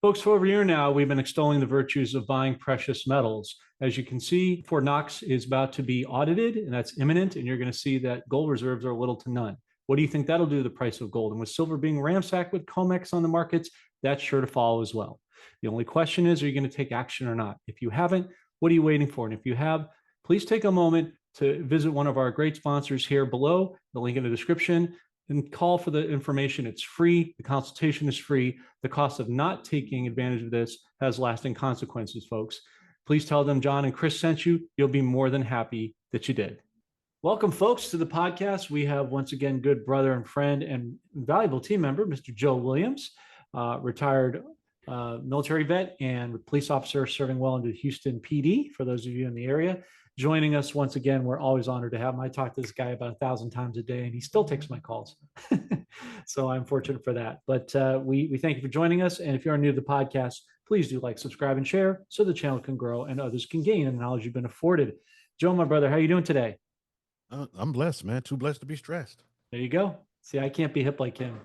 Folks, for over a year now, we've been extolling the virtues of buying precious metals. As you can see, Fort Knox is about to be audited, and that's imminent, and you're going to see that gold reserves are little to none. What do you think that'll do to the price of gold? And with silver being ransacked with COMEX on the markets, that's sure to follow as well. The only question is, are you going to take action or not? If you haven't, what are you waiting for? And if you have, please take a moment to visit one of our great sponsors here below, the link in the description, and call for the information. It's free. The consultation is free. The cost of not taking advantage of this has lasting consequences, folks. Please tell them John and Chris sent you. You'll be more than happy that you did. Welcome, folks, to the podcast. We have once again good brother and friend and valuable team member, Mr. Joe Williams, retired military vet and police officer serving well into Houston PD, for those of you in the area. Joining us once again, we're always honored to have him. I talk to this guy about 1,000 times a day, and he still takes my calls. So I'm fortunate for that. But we thank you for joining us. And if you are new to the podcast, please do like, subscribe, and share so the channel can grow and others can gain the knowledge you've been afforded. Joe, my brother, how are you doing today? I'm blessed, man. Too blessed to be stressed. There you go. See, I can't be hip like him.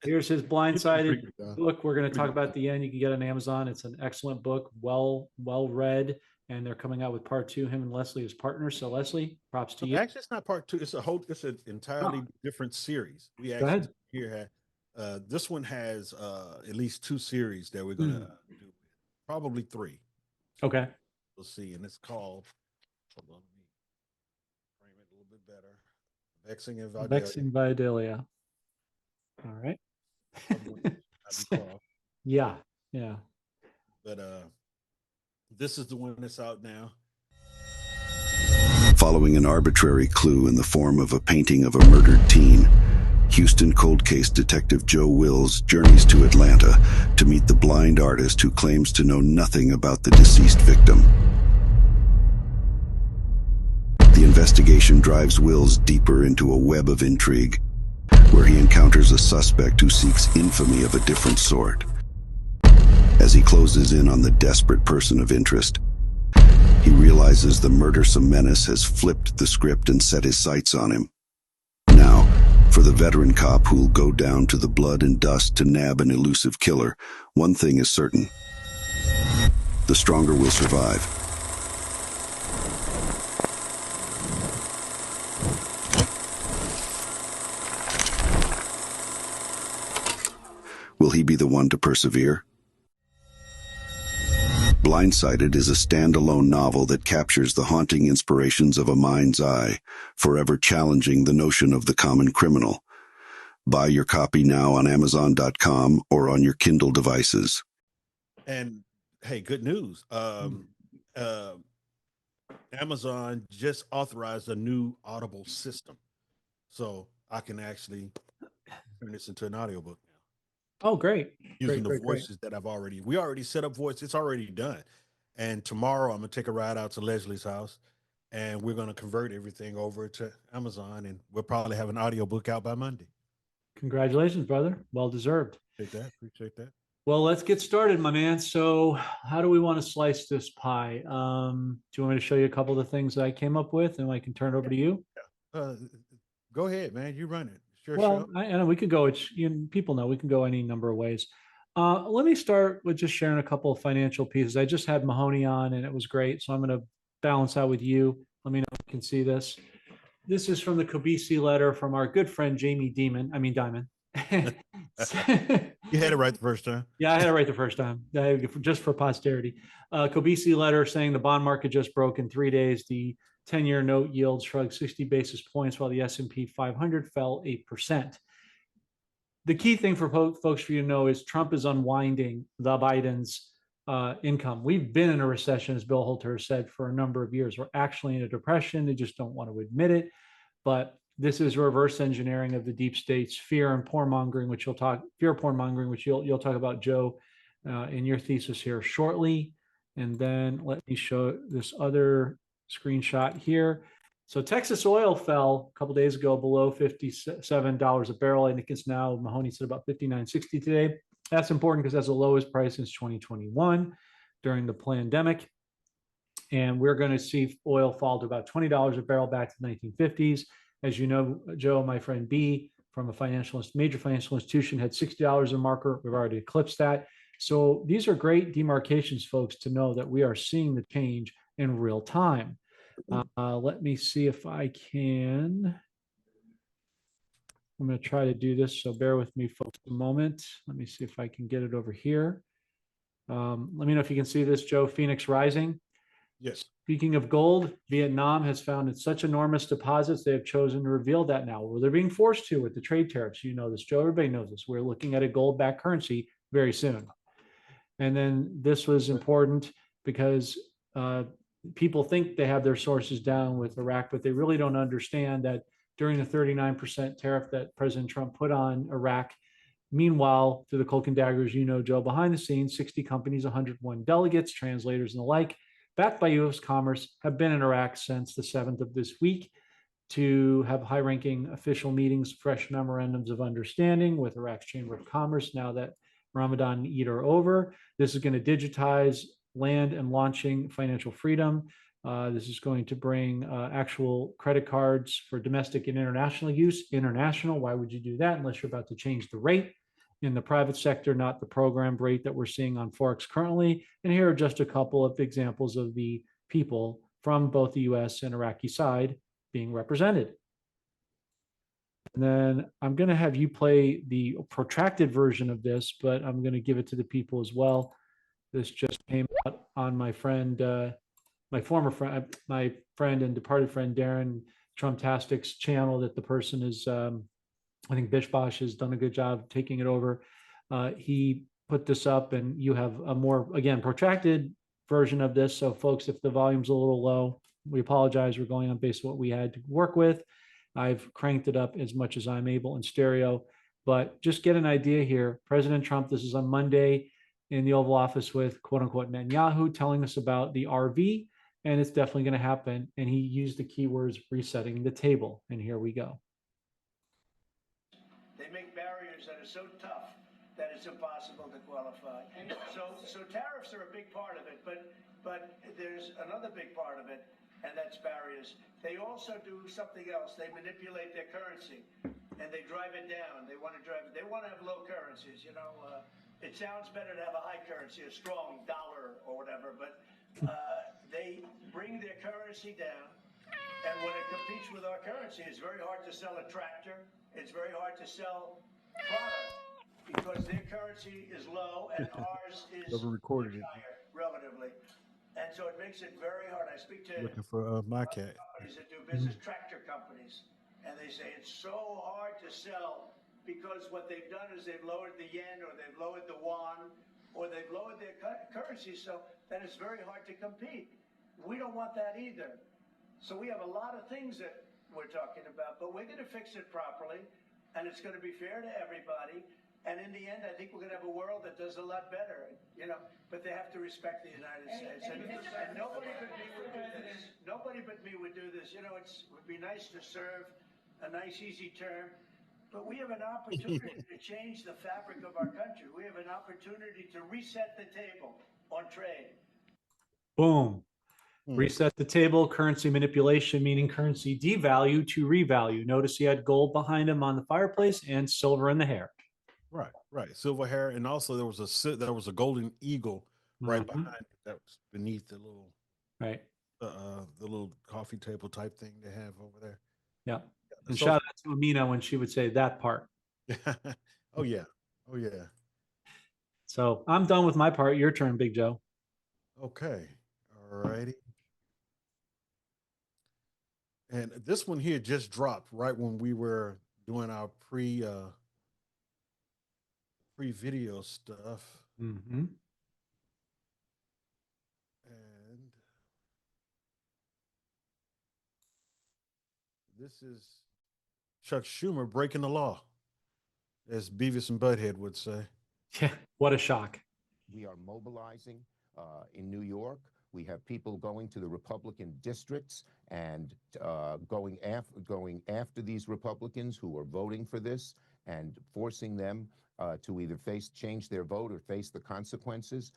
Here's his Blindsided book. We're going to talk about at the end. You can get it on Amazon. It's an excellent book, well read. And they're coming out with part 2, him and Leslie as partners. So Leslie, props to you. Actually, it's not part 2. It's an entirely different series. We actually here had this one has at least 2 series that we're gonna do, probably 3. Okay. We'll see. And it's called, hold on, let me frame it a little bit better. Vexing Vidalia. All right. Yeah. But this is the one that's out now. Following an arbitrary clue in the form of a painting of a murdered teen, Houston cold case detective Joe Wills journeys to Atlanta to meet the blind artist who claims to know nothing about the deceased victim. The investigation drives Wills deeper into a web of intrigue, where he encounters a suspect who seeks infamy of a different sort. As he closes in on the desperate person of interest, he realizes the murdersome menace has flipped the script and set his sights on him. Now, for the veteran cop who'll go down to the blood and dust to nab an elusive killer, one thing is certain: the stronger will survive. Will he be the one to persevere? Blindsided is a standalone novel that captures the haunting inspirations of a mind's eye, forever challenging the notion of the common criminal. Buy your copy now on Amazon.com or on your Kindle devices. And hey, good news. Amazon just authorized a new Audible system, so I can actually turn this into an audiobook. Oh, great. Using the voices that we already set up voice. It's already done. And tomorrow I'm going to take a ride out to Leslie's house and we're going to convert everything over to Amazon, and we'll probably have an audiobook out by Monday. Congratulations, brother. Well deserved. Appreciate that. Well, let's get started, my man. So how do we want to slice this pie? Do you want me to show you a couple of the things that I came up with and I can turn it over to you? Go ahead, man. You run it. Sure. Well, and we could go, people know we can go any number of ways. Let me start with just sharing a couple of financial pieces. I just had Mahoney on and it was great. So I'm going to balance out with you. Let me know if you can see this. This is from the Kobisi letter from our good friend, Jamie Diamond. You had it right the first time. Yeah, I had it right the first time, just for posterity. Kobisi letter saying the bond market just broke in 3 days. The 10-year note yield shrugged 60 basis points while the S&P 500 fell 8%. The key thing for folks for you to know is Trump is unwinding the Biden's income. We've been in a recession, as Bill Holter said, for a number of years. We're actually in a depression. They just don't want to admit it. But this is reverse engineering of the deep state's fear and porn mongering, which you'll talk about, Joe, in your thesis here shortly. And then let me show this other screenshot here. So Texas oil fell a couple days ago below $57 a barrel. I think it's now, Mahoney said, about $59.60 today. That's important because that's the lowest price since 2021 during the pandemic. And we're going to see oil fall to about $20 a barrel back to the 1950s. As you know, Joe, my friend B from a major financial institution had $60 a marker. We've already eclipsed that. So these are great demarcations, folks, to know that we are seeing the change in real time. Let me see if I can. I'm going to try to do this, so bear with me, folks, a moment. Let me see if I can get it over here. Let me know if you can see this, Joe. Phoenix rising. Yes. Speaking of gold, Vietnam has found in such enormous deposits, they have chosen to reveal that now. Well, they're being forced to with the trade tariffs. You know this, Joe. Everybody knows this. We're looking at a gold-backed currency very soon. And then this was important because people think they have their sources down with Iraq, but they really don't understand that during the 39% tariff that President Trump put on Iraq, meanwhile, through the cloak and daggers, you know, Joe, behind the scenes, 60 companies, 101 delegates, translators, and the like, backed by U.S. Commerce, have been in Iraq since the 7th of this week to have high-ranking official meetings, fresh memorandums of understanding with Iraq's Chamber of Commerce now that Ramadan and Eid are over. This is going to digitize land and launching financial freedom. This is going to bring actual credit cards for domestic and international use. International, why would you do that unless you're about to change the rate in the private sector, not the programmed rate that we're seeing on Forex currently? And here are just a couple of examples of the people from both the US and Iraqi side being represented. And then I'm going to have you play the protracted version of this, but I'm going to give it to the people as well. This just came out on my friend, my former friend, my friend and departed friend, Darren Trumptastic's channel that the person is, I think Bishbosh has done a good job taking it over. He put this up and you have a more, again, protracted version of this. So folks, if the volume's a little low, we apologize. We're going on based on what we had to work with. I've cranked it up as much as I'm able in stereo, but just get an idea here. President Trump, this is on Monday in the Oval Office with quote unquote Netanyahu telling us about the RV, and it's definitely going to happen. And he used the keywords resetting the table. And here we go. They make barriers that are so tough that it's impossible to qualify. So tariffs are a big part of it, but there's another big part of it, and that's barriers. They also do something else. They manipulate their currency, and they drive it down. They want to have low currencies. You know, it sounds better to have a high currency, a strong dollar or whatever, but they bring their currency down. And when it competes with our currency, it's very hard to sell a tractor. It's very hard to sell product because their currency is low and ours is higher relatively. And so it makes it very hard. I speak to Looking for my cat. companies that do business, tractor companies, and they say it's so hard to sell because what they've done is they've lowered the yen or they've lowered the won or they've lowered their currency so that it's very hard to compete. We don't want that either. So we have a lot of things that we're talking about, but we're going to fix it properly, and it's going to be fair to everybody. And in the end, I think we're going to have a world that does a lot better, you know, but they have to respect the United States. And nobody but me would do this. Nobody but me would do this. You know, it would be nice to serve a nice, easy term, but we have an opportunity to change the fabric of our country. We have an opportunity to reset the table on trade. Boom. Reset the table, currency manipulation, meaning currency devalue to revalue. Notice he had gold behind him on the fireplace and silver in the hair. Right, right. Silver hair, and also there was a golden eagle right behind it that was beneath the little the little coffee table type thing they have over there. Yeah. And shout out to Amina when she would say that part. Oh yeah. Oh yeah. So I'm done with my part. Your turn, Big Joe. Okay. All righty. And this one here just dropped right when we were doing our pre-video stuff. Mm-hmm. And this is Chuck Schumer breaking the law, as Beavis and Butthead would say. Yeah, what a shock. We are mobilizing in New York. We have people going to the Republican districts and going after these Republicans who are voting for this and forcing them to either change their vote or face the consequences.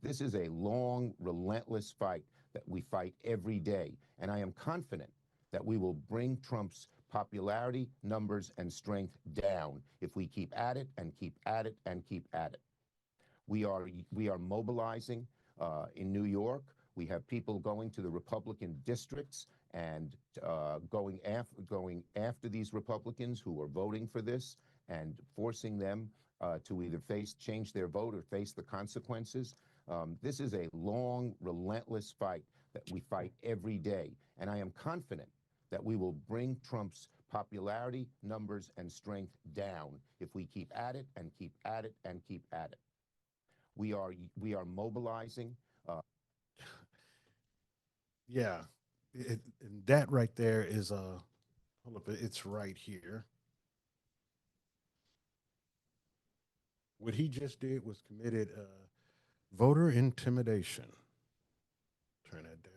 This is a long, relentless fight that we fight every day. And I am confident that we will bring Trump's popularity, numbers, and strength down if we keep at it and keep at it and keep at it. We are mobilizing in New York. We have people going to the Republican districts and going after these Republicans who are voting for this and forcing them to either change their vote or face the consequences. This is a long, relentless fight that we fight every day. And I am confident that we will bring Trump's popularity, numbers, and strength down if we keep at it and keep at it and keep at it. We are mobilizing. Yeah, and that right there is hold up, it's right here. What he just did was committed voter intimidation. Turn that down.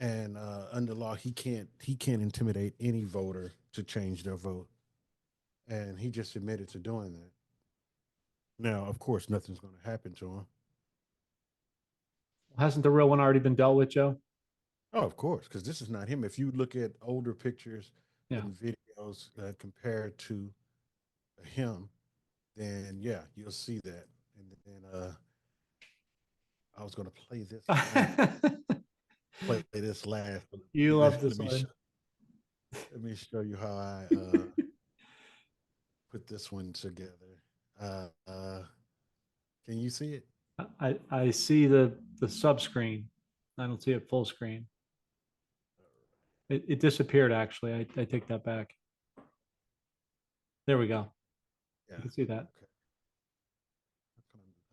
And under law, he can't intimidate any voter to change their vote, and he just admitted to doing that. Now, of course, nothing's going to happen to him. Hasn't the real one already been dealt with, Joe? Oh, of course, because this is not him. If you look at older pictures Yeah. and videos compared to him, then yeah, you'll see that. And then I was going to play this. Play this last. But You love this let me one. let me show you how I put this one together. Uh, uh, can you see it? I see the sub screen. I don't see it full screen. It disappeared actually. I take that back. There we go. Yeah. You can see that. Okay.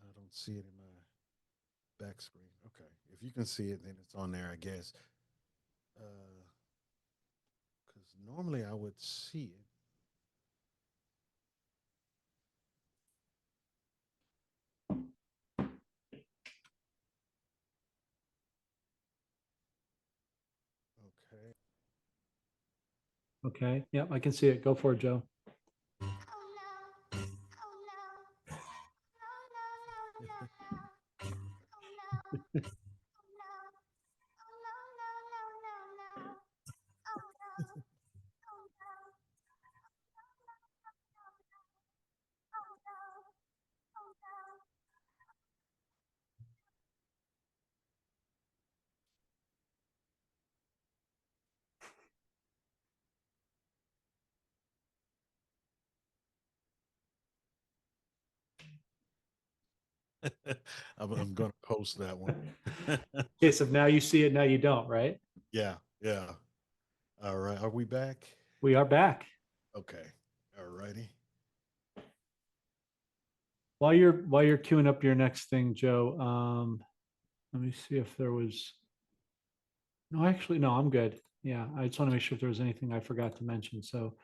I don't see it in my back screen. Okay. If you can see it, then it's on there, I guess. Because normally I would see it. Okay. Okay. Yep, I can see it. Go for it, Joe. I'm going to post that one. Okay, so now you see it, now you don't, right? Yeah. Yeah. All right. Are we back? We are back. Okay. All righty. While you're queuing up your next thing, Joe, let me see if there was no, actually, no, I'm good. Yeah, I just want to make sure if there was anything I forgot to mention. So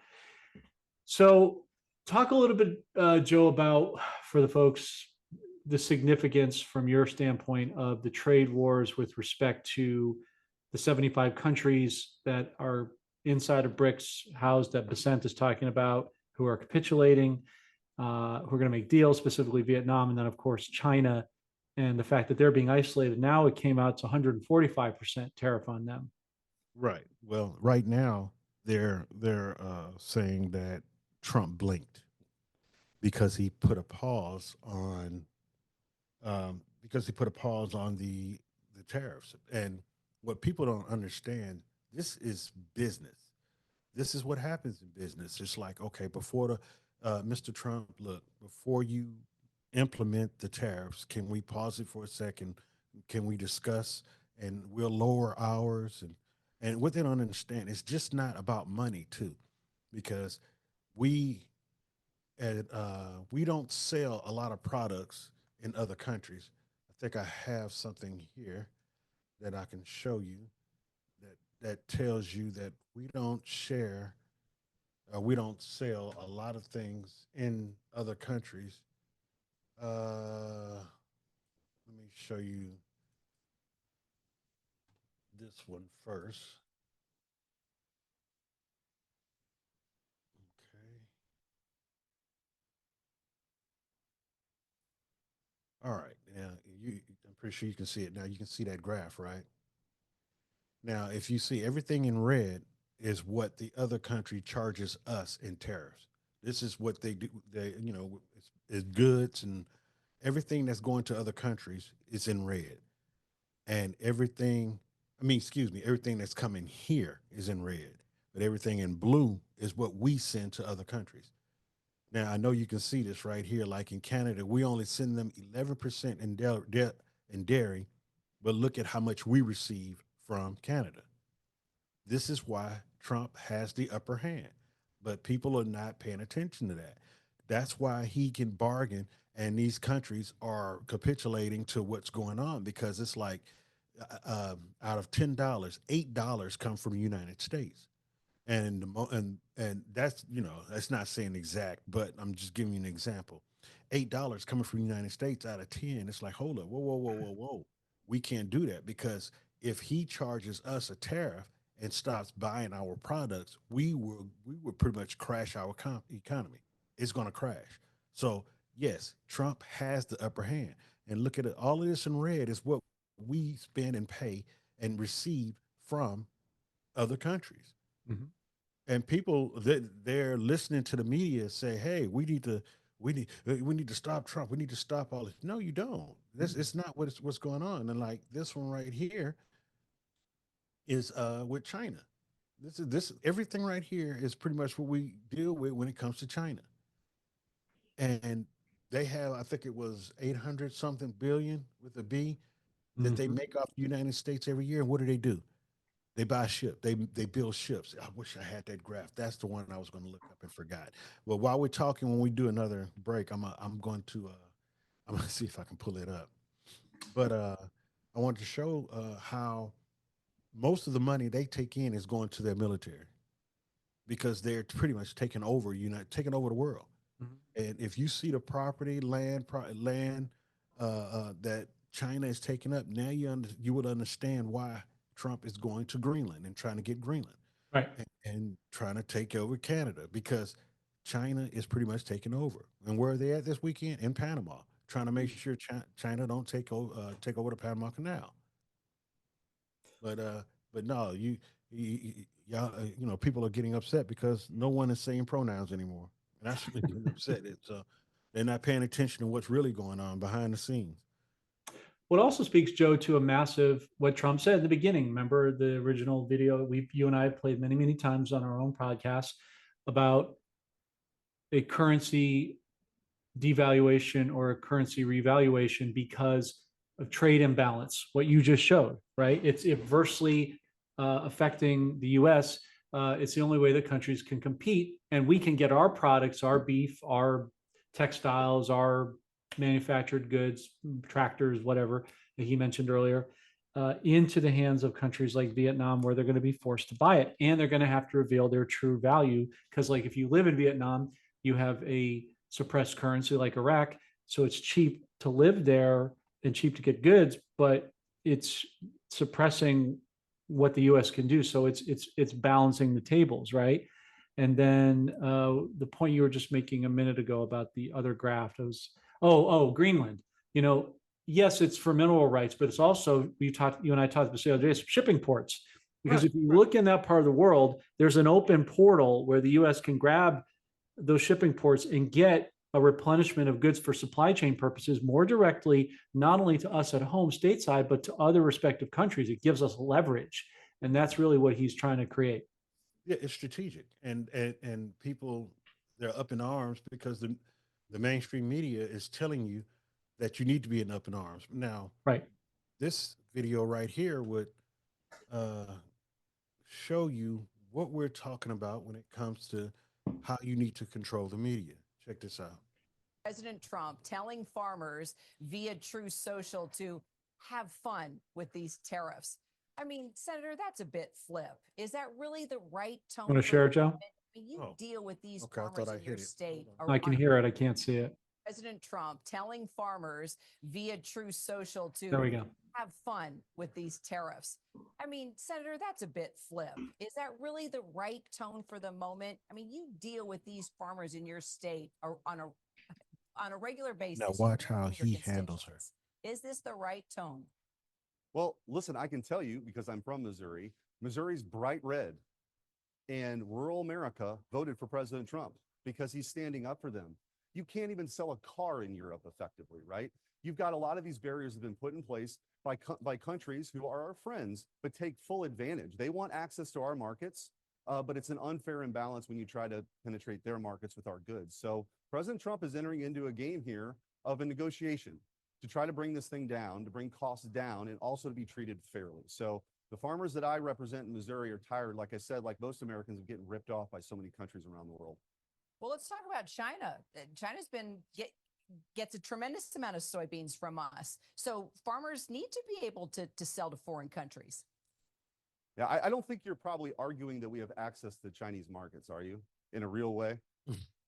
talk a little bit, Joe, about for the folks the significance from your standpoint of the trade wars with respect to the 75 countries that are inside of BRICS, housed that Besant is talking about, who are capitulating, who are going to make deals, specifically Vietnam, and then of course China, and the fact that they're being isolated. Now it came out to 145% tariff on them. Right. Well, right now they're saying that Trump blinked because he put a pause on the tariffs. And what people don't understand, this is business. This is what happens in business. It's like, okay, before the Mr. Trump, look, before you implement the tariffs, can we pause it for a second? Can we discuss? And we'll lower ours. And what they don't understand, it's just not about money too, because we we don't sell a lot of products in other countries. I think I have something here that I can show you that tells you that we don't sell a lot of things in other countries. Let me show you this one first. Okay. All right. Now I'm pretty sure you can see it. Now you can see that graph, right? Now, if you see everything in red is what the other country charges us in tariffs. This is what they do. is goods and everything that's going to other countries is in red, and everything. I mean, excuse me, everything that's coming here is in red, but everything in blue is what we send to other countries. Now, I know you can see this right here. Like in Canada, we only send them 11% in dairy, but look at how much we receive from Canada. This is why Trump has the upper hand, but people are not paying attention to that. That's why he can bargain, and these countries are capitulating to what's going on because it's like out of $10, $8 come from the United States, and and that's, that's not saying exact, but I'm just giving you an example. $8 coming from the United States out of 10, it's like, hold up, whoa, whoa, whoa, whoa, whoa. We can't do that because if he charges us a tariff and stops buying our products, we will pretty much crash our economy. It's going to crash. So yes, Trump has the upper hand. And look at it, all of this in red is what we spend and pay and receive from other countries. Mhm. And people that they're listening to the media say, "Hey, we need to stop Trump. We need to stop all this." No, you don't. This It's not what's going on. And like this one right here is with China. This everything right here is pretty much what we deal with when it comes to China. And they have, I think it was 800 something billion with a B that they Mhm. make off the United States every year. And what do? They buy ship. They build ships. I wish I had that graph. That's the one I was going to look up and forgot. Well, while we're talking, when we do another break, I'm going to I'm going to see if I can pull it up. But I want to show how most of the money they take in is going to their military because they're pretty much taking over the world. Mhm. And if you see the property, land that China is taking up, now you would understand why Trump is going to Greenland and trying to get Greenland Right. and trying to take over Canada because China is pretty much taking over. And where are they at this weekend? In Panama, trying to make sure China don't take over the Panama Canal. But no, y'all, people are getting upset because no one is saying pronouns anymore, and that's really getting upset. It's they're not paying attention to what's really going on behind the scenes. What also speaks, Joe, to a massive, what Trump said in the beginning. Remember the original video you and I have played many, many times on our own podcast about a currency devaluation or a currency revaluation because of trade imbalance, what you just showed, right? It's adversely affecting the US. It's the only way that countries can compete and we can get our products, our beef, our textiles, our manufactured goods, tractors, whatever that he mentioned earlier, into the hands of countries like Vietnam, where they're going to be forced to buy it. And they're going to have to reveal their true value. Because, like, if you live in Vietnam, you have a suppressed currency like Iraq. So it's cheap to live there and cheap to get goods, but it's suppressing what the US can do. So it's balancing the tables, right? And then the point you were just making a minute ago about the other graph was, Greenland. You know, yes, it's for mineral rights, but it's also you and I talked about the other day, shipping ports. Because Right, if you right. look in that part of the world, there's an open portal where the US can grab those shipping ports and get a replenishment of goods for supply chain purposes more directly, not only to us at home stateside, but to other respective countries. It gives us leverage. And that's really what he's trying to create. Yeah, it's strategic, and people, they're up in arms because the mainstream media is telling you that you need to be in up in arms. Now, Right. this video right here would uh, show you what we're talking about when it comes to how you need to control the media. Check this out. President Trump telling farmers via True Social to have fun with these tariffs. I mean, Senator, that's a bit flip. Is that really the right tone? Want to share it, Joe? I mean, you Oh, deal with these okay, I farmers thought I in your hit it. state. Hold on. I can hear it. I can't see it. President Trump telling farmers via True Social to There we go. have fun with these tariffs. I mean, Senator, that's a bit flip. Is that really the right tone for the moment? I mean, you deal with these farmers in your state on a regular basis. Now watch You hear how from your he handles her. constituents. Is this the right tone? Well, listen, I can tell you because I'm from Missouri. Missouri's bright red, and rural America voted for President Trump because he's standing up for them. you can't even sell a car in Europe effectively, right? You've got a lot of these barriers have been put in place by countries who are our friends, but take full advantage. They want access to our markets, but it's an unfair imbalance when you try to penetrate their markets with our goods. So President Trump is entering into a game here of a negotiation to try to bring this thing down, to bring costs down, and also to be treated fairly. So the farmers that I represent in Missouri are tired, like I said, like most Americans, of getting ripped off by so many countries around the world. Well, let's talk about China. China's gets a tremendous amount of soybeans from us. So farmers need to be able to sell to foreign countries. Yeah, I don't think you're probably arguing that we have access to Chinese markets, are you? In a real way?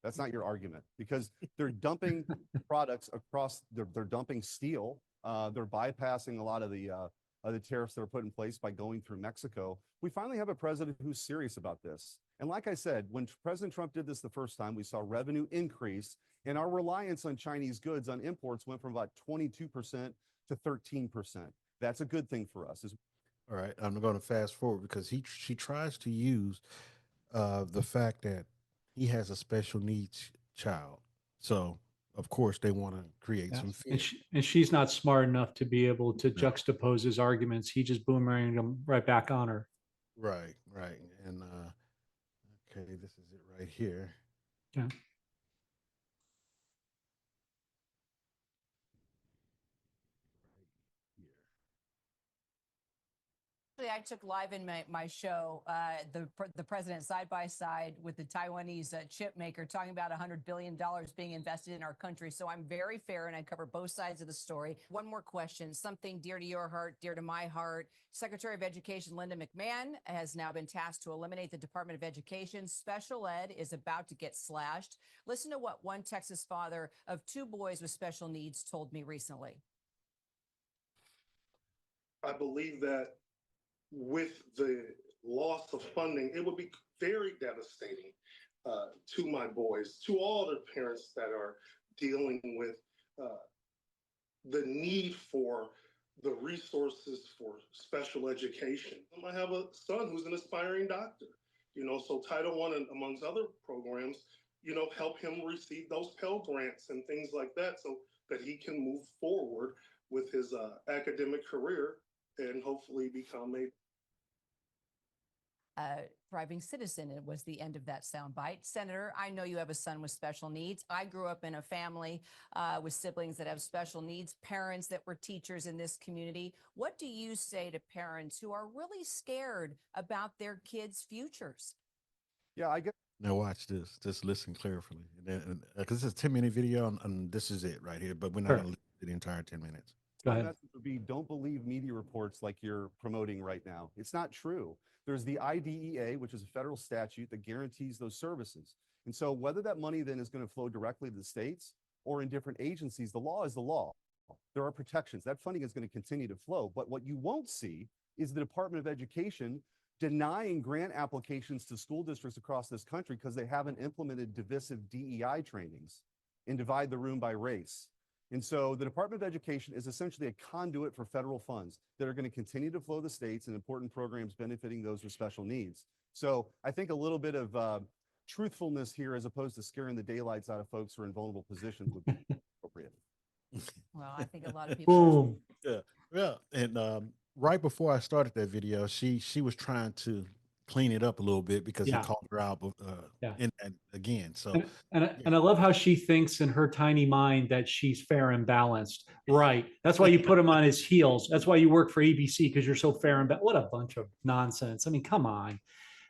That's not your argument, because they're dumping products across, they're dumping steel. They're bypassing a lot of the tariffs that are put in place by going through Mexico. We finally have a president who's serious about this. And like I said, when President Trump did this the first time, we saw revenue increase, and our reliance on Chinese goods on imports went from about 22% to 13%. That's a good thing for us. All right, I'm going to fast forward because she tries to use the fact that he has a special needs child. So of course they want to create some fear. And she's not smart enough to be able to No. juxtapose his arguments. He just boomeranged them right back on her. Right, right. And okay, this is it right here. Yeah. I took live in my show the president side by side with the Taiwanese chip maker, talking about $100 billion being invested in our country. So I'm very fair, and I cover both sides of the story. One more question, something dear to your heart, dear to my heart. Secretary of Education Linda McMahon has now been tasked to eliminate the Department of Education. Special ed is about to get slashed. Listen to what one Texas father of 2 boys with special needs told me recently. I believe that with the loss of funding, it would be very devastating to my boys, to all their parents that are dealing with the need for the resources for special education. I have a son who's an aspiring doctor, so Title I, and amongst other programs, help him receive those Pell Grants and things like that so that he can move forward with his academic career and hopefully become a thriving citizen. It was the end of that soundbite. Senator, I know you have a son with special needs. I grew up in a family with siblings that have special needs, parents that were teachers in this community. What do you say to parents who are really scared about their kids' futures? Yeah, I guess. Now watch this. Just listen carefully, because it's a 10-minute video, and this is it right here. But we're not Sure. going to listen to the entire 10 minutes. Go My ahead. message would be, don't believe media reports like you're promoting right now. It's not true. There's the IDEA, which is a federal statute that guarantees those services. And so whether that money then is going to flow directly to the states or in different agencies, the law is the law. There are protections. That funding is going to continue to flow. But what you won't see is the Department of Education denying grant applications to school districts across this country because they haven't implemented divisive DEI trainings and divide the room by race. And so the Department of Education is essentially a conduit for federal funds that are going to continue to flow to states and important programs benefiting those with special needs. So I think a little bit of truthfulness here, as opposed to scaring the daylights out of folks who are in vulnerable positions, would be appropriate. Well, I think a lot of people. Boom. Yeah. And right before I started that video, she was trying to clean it up a little bit because Yeah. he called her out in that again. So And I love how she thinks in her tiny mind that she's fair and balanced. Right. That's why you put him on his heels. That's why you work for ABC, because you're so fair and balanced. What a bunch of nonsense. I mean, come on.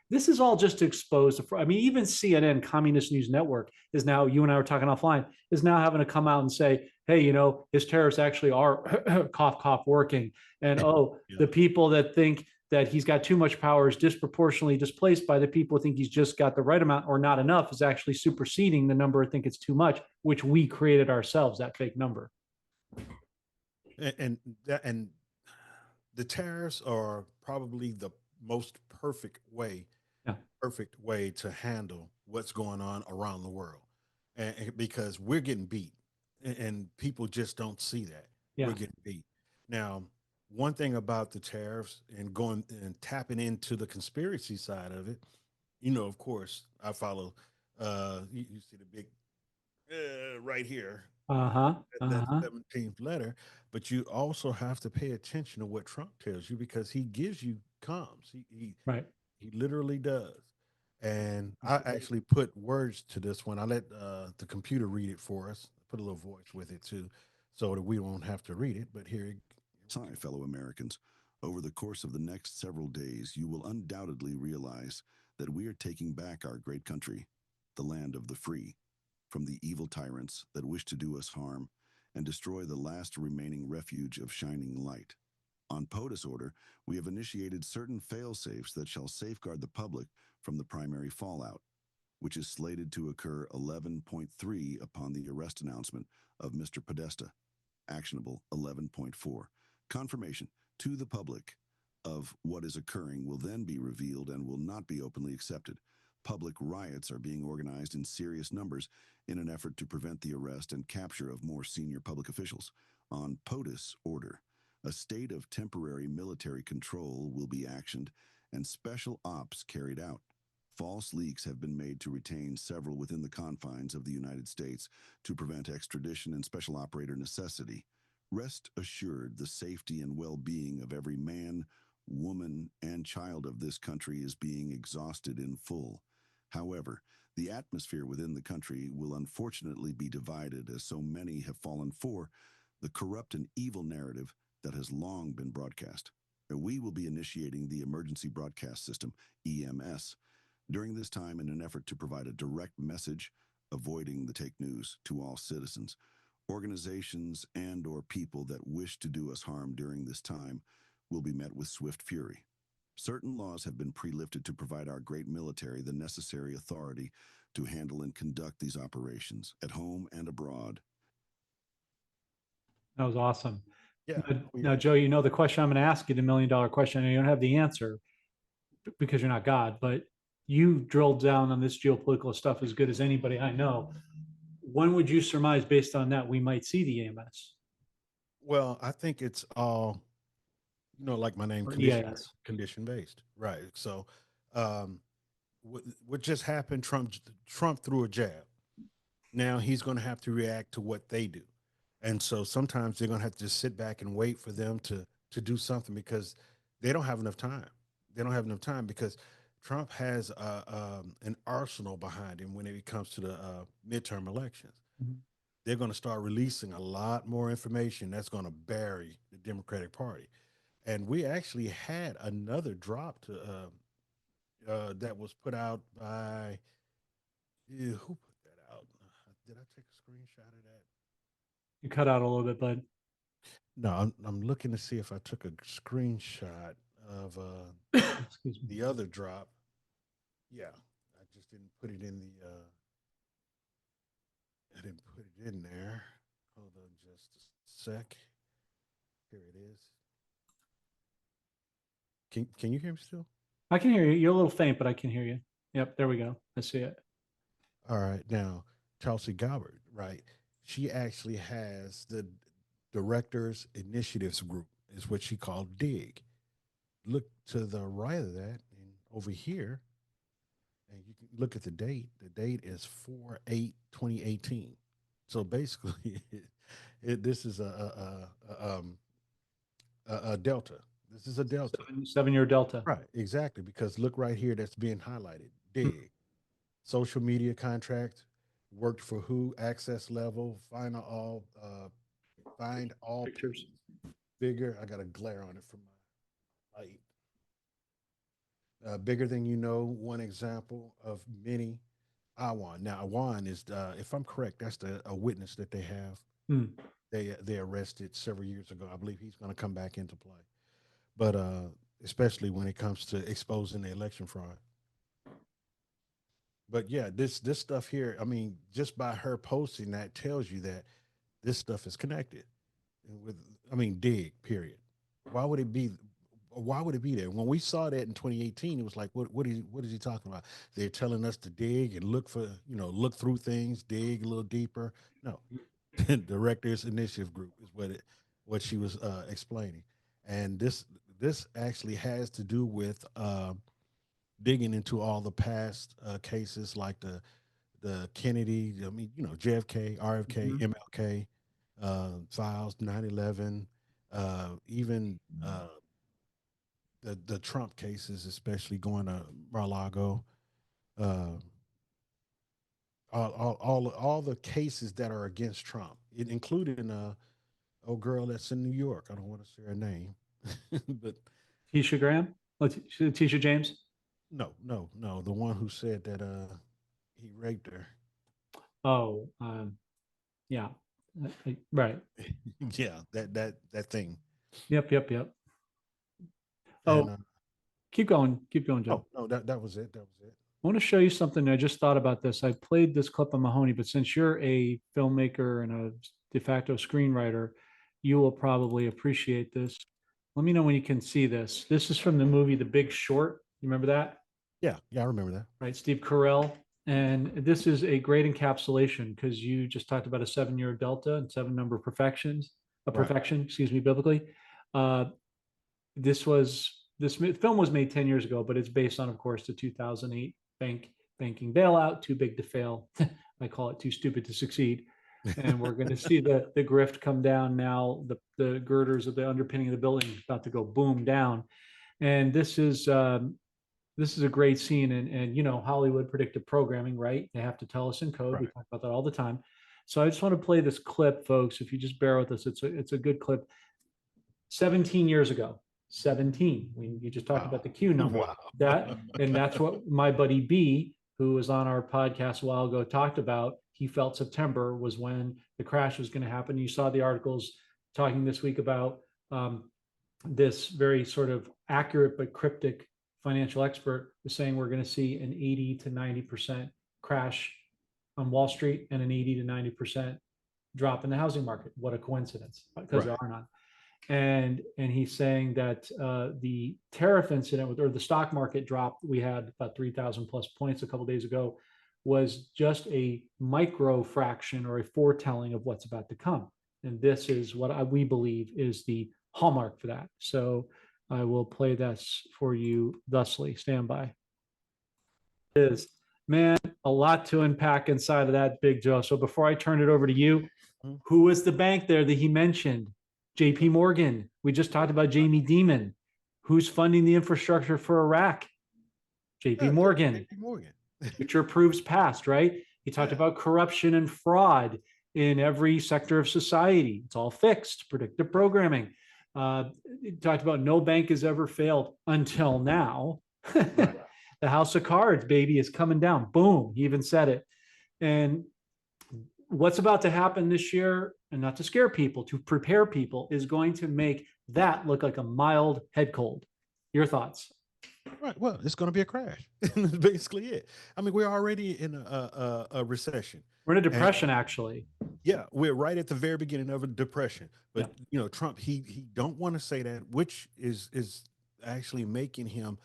This is all just to expose I mean, even CNN, Communist News Network, is now, you and I were talking offline, is now having to come out and say, hey, his tariffs actually are cough, cough working. And the people that think that he's got too much power is disproportionately displaced by the people who think he's just got the right amount or not enough, is actually superseding the number who think it's too much, which we created ourselves, that fake number. And the tariffs are probably the most perfect way to handle what's going on around the world, and because we're getting beat, and people just don't see that. We're getting beat. Now, one thing about the tariffs and going and tapping into the conspiracy side of it, of course, I follow. You see the big right here, Uh-huh. that Uh-huh. 17th letter. But you also have to pay attention to what Trump tells you because he gives you comms. Right. He literally does. And I Absolutely. actually put words to this one. I let the computer read it for us, put a little voice with it too, so that we won't have to read it. But here. Hi, fellow Americans. Over the course of the next several days, you will undoubtedly realize that we are taking back our great country, the land of the free, from the evil tyrants that wish to do us harm and destroy the last remaining refuge of shining light. On POTUS order, we have initiated certain fail-safes that shall safeguard the public from the primary fallout, which is slated to occur 11.3 upon the arrest announcement of Mr. Podesta. Actionable 11.4. Confirmation to the public of what is occurring will then be revealed and will not be openly accepted. Public riots are being organized in serious numbers in an effort to prevent the arrest and capture of more senior public officials. On POTUS order, a state of temporary military control will be actioned and special ops carried out. False leaks have been made to retain several within the confines of the United States to prevent extradition and special operator necessity. Rest assured the safety and well-being of every man, woman, and child of this country is being exhausted in full. However, the atmosphere within the country will unfortunately be divided as so many have fallen for the corrupt and evil narrative that has long been broadcast. We will be initiating the Emergency Broadcast System, EMS, during this time in an effort to provide a direct message, avoiding the take news to all citizens. Organizations and or people that wish to do us harm during this time will be met with swift fury. Certain laws have been pre-lifted to provide our great military the necessary authority to handle and conduct these operations at home and abroad. That was awesome. Yeah, Now, Joe, you know the question I'm going to ask you, the $1 million question, and you don't have the answer because you're not God, but you drilled down on this geopolitical stuff as good as anybody I know. When would you surmise, based on that, we might see the EMS well, I think it's all, like my name, or condition EIS? condition based, right? So, um, what just happened? Trump threw a jab. Now he's going to have to react to what they do, and so sometimes they're going to have to just sit back and wait for them to do something because they don't have enough time. They don't have enough time because Trump has an arsenal behind him when it comes to the midterm elections. Mhm. They're going to start releasing a lot more information that's going to bury the Democratic Party. And we actually had another drop to that was put out by who put that out? Did I take a screenshot of that? You cut out a little bit, bud. No, I'm looking to see if I took a screenshot of Excuse me. the other drop. Yeah, I just didn't put it in the. I didn't put it in there. Hold on, just a sec. Here it is. Can you hear me still? I can hear you. You're a little faint, but I can hear you. Yep, there we go. I see it. All right, now Chelsea Gabbard, right? She actually has the Directors Initiatives Group, is what she called DIG. Look to the right of that, and over here, and you can look at the date. The date is 4/8/2018. So basically, this is a delta. This is a delta. 7 year delta. Right, exactly. Because look right here, that's being highlighted. Hmm. Dig. Social media contract. Worked for who? Access level. Find all Pictures. bigger. I got a glare on it from my light. Bigger than you know. One example of many. Awan. Now Awan is, if I'm correct, that's a witness that they have. Hmm. They arrested several years ago. I believe he's going to come back into play. But especially when it comes to exposing the election fraud. But yeah, this stuff here, I mean, just by her posting that tells you that this stuff is connected with, I mean, dig, period. Why would it be? Why would it be there? When we saw that in 2018, it was like, what is he talking about? They're telling us to dig and look for, look through things, dig a little deeper. No, Directors Initiative Group is what she was explaining, and this actually has to do with digging into all the past cases like the the Kennedy, I mean, JFK, RFK, Mhm. MLK, files, 9/11, even the Trump cases, especially going to Mar-a-Lago, uh, all the cases that are against Trump, including old girl that's in New York. I don't want to say her name, but Tisha Graham, Tisha James. no, the one who said that he raped her. Oh, yeah, right. Yeah, that thing. Yep, yep, yep. And Oh, keep going, Joe. oh no, that was it. That was it. I want to show you something. I just thought about this. I played this clip on Mahoney, but since you're a filmmaker and a de facto screenwriter, you will probably appreciate this. Let me know when you can see this. This is from the movie The Big Short. You remember that? Yeah, I remember that. Right, Steve Carell. And this is a great encapsulation because you just talked about a 7-year delta and 7 number of perfections, a Right. perfection, excuse me, biblically. Uh, this film was made 10 years ago, but it's based on, of course, the 2008 banking bailout, too big to fail. I call it too stupid to succeed. And we're going to see the grift come down now. The girders of the underpinning of the building is about to go boom down. And this is a great scene. And Hollywood predictive programming, right? They have to tell us in code. We Right. talk about that all the time. So I just want to play this clip, folks. If you just bear with us, it's a good clip. 17 years ago, 17. You just talked Wow. about the Q number. Wow. And that's what my buddy B, who was on our podcast a while ago, talked about. He felt September was when the crash was going to happen. You saw the articles talking this week about this very sort of accurate but cryptic financial expert was saying we're going to see an 80 to 90% crash on Wall Street and an 80 to 90% drop in the housing market. What a coincidence, because there Right. are none. And he's saying that the tariff incident or the stock market drop we had about 3,000 plus points a couple of days ago was just a micro fraction or a foretelling of what's about to come. And this is what we believe is the hallmark for that. So I will play this for you thusly. Stand by. It is, man, a lot to unpack inside of that, Big Joe. So before I turn it over to you, who was the bank there that he mentioned? JP Morgan. We just talked about Jamie Dimon. Who's funding the infrastructure for Iraq? JP Morgan. JP Morgan. Future proves past, right? He talked about corruption and fraud in every sector of society. It's all fixed, predictive programming. He talked about no bank has ever failed until now. The house of cards, baby, is coming down. Boom. He even said it. And what's about to happen this year, and not to scare people, to prepare people, is going to make that look like a mild head cold. Your thoughts? Right. Well, it's going to be a crash. That's basically it. I mean, we're already in a recession. We're in a depression, actually. Yeah, we're right at the very beginning of a depression. But Trump, he don't want to say that, which is actually making him.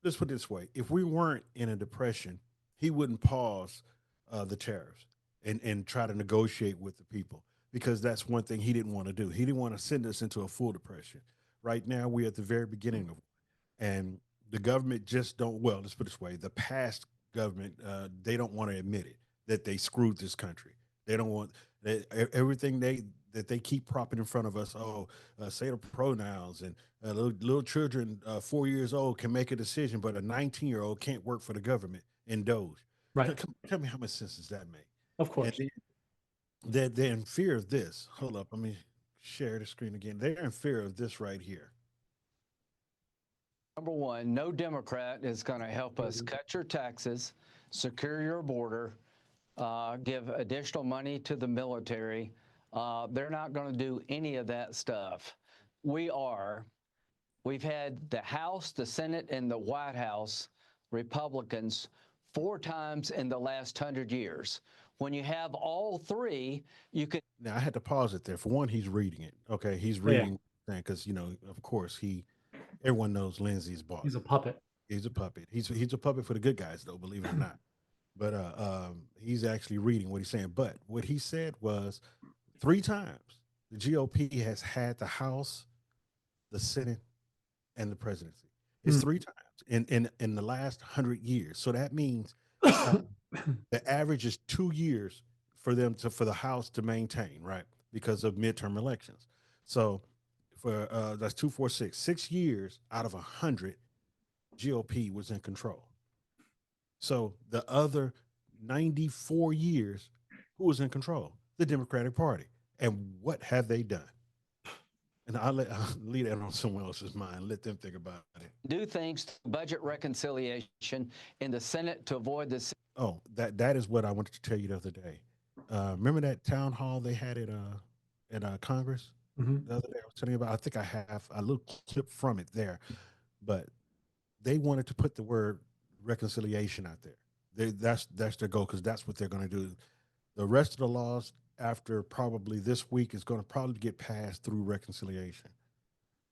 Let's put it this way: if we weren't in a depression, he wouldn't pause the tariffs and try to negotiate with the people, because that's one thing he didn't want to do. He didn't want to send us into a full depression. Right now, we're at the very beginning of, and the government just don't. Well, let's put it this way: the past government, they don't want to admit it that they screwed this country. They don't want everything that they keep propping in front of us. Oh, say the pronouns, and little children, 4 years old, can make a decision, but a 19-year-old can't work for the government in Doge. Right. Tell me how much sense does that make? Of course. They're in fear of this. Hold up, let me share the screen again. They're in fear of this right here. Number one, no Democrat is going to help us cut your taxes, secure your border, give additional money to the military. They're not going to do any of that stuff. We've had the House, the Senate, and the White House Republicans 4 times in the last 100 years. When you have all 3, you can. Now I had to pause it there. For one, he's reading it. Okay, he's reading because of course everyone knows Lindsey's boss. He's a puppet. He's a puppet. He's a puppet for the good guys, though, believe it or not. But he's actually reading what he's saying. But what he said was 3 times the GOP has had the House, the Senate, and the presidency. It's 3 times in the last 100 years. So that means The average is 2 years for the House to maintain, right? Because of midterm elections. So for that's 246, 6 years out of 100, GOP was in control. So the other 94 years, who was in control? The Democratic Party. And what have they done? And I'll leave that on someone else's mind. Let them think about it. Do things to budget reconciliation in the Senate to avoid this. Oh, that is what I wanted to tell you the other day. Remember that town hall they had at Congress Mhm. the other day? I was telling you about. I think I have a little clip from it there, but they wanted to put the word reconciliation out there. That's their goal because that's what they're going to do. The rest of the laws after probably this week is going to probably get passed through reconciliation.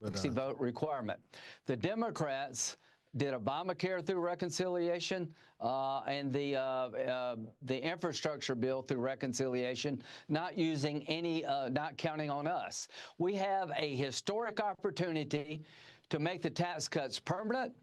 But, 60 vote requirement. The Democrats did Obamacare through reconciliation and the infrastructure bill through reconciliation, not using any, not counting on us. We have a historic opportunity to make the tax cuts permanent,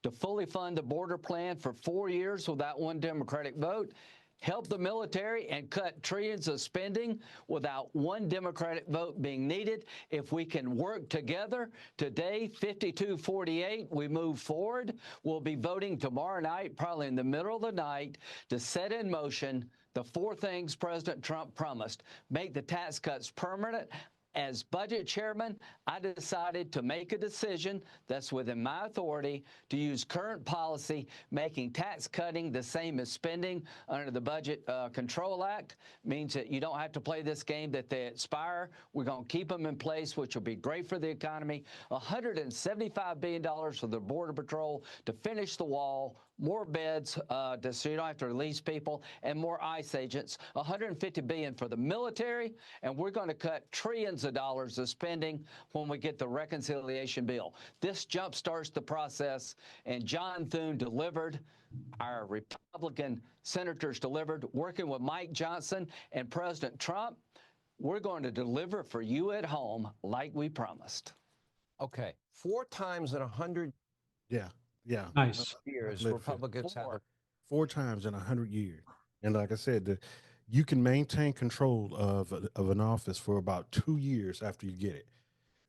to fully fund the border plan for 4 years without one Democratic vote, help the military and cut trillions of spending without one Democratic vote being needed. If we can work together today, 52-48, we move forward. We'll be voting tomorrow night, probably in the middle of the night, to set in motion the 4 things President Trump promised. Make the tax cuts permanent. As budget chairman, I decided to make a decision that's within my authority to use current policy, making tax cutting the same as spending under the Budget Control Act. Means that you don't have to play this game that they expire. We're going to keep them in place, which will be great for the economy. $175 billion for the Border Patrol to finish the wall, more beds so you don't have to release people, and more ICE agents. $150 billion for the military, and we're going to cut trillions of dollars of spending when we get the reconciliation bill. This jumpstarts the process, and John Thune delivered. Our Republican senators delivered, working with Mike Johnson and President Trump. We're going to deliver for you at home like we promised. Okay, 4 times in 100 yeah. Nice. years, Listen, Republicans have. 4 times in 100 years. And like I said, you can maintain control of an office for about 2 years after you get it.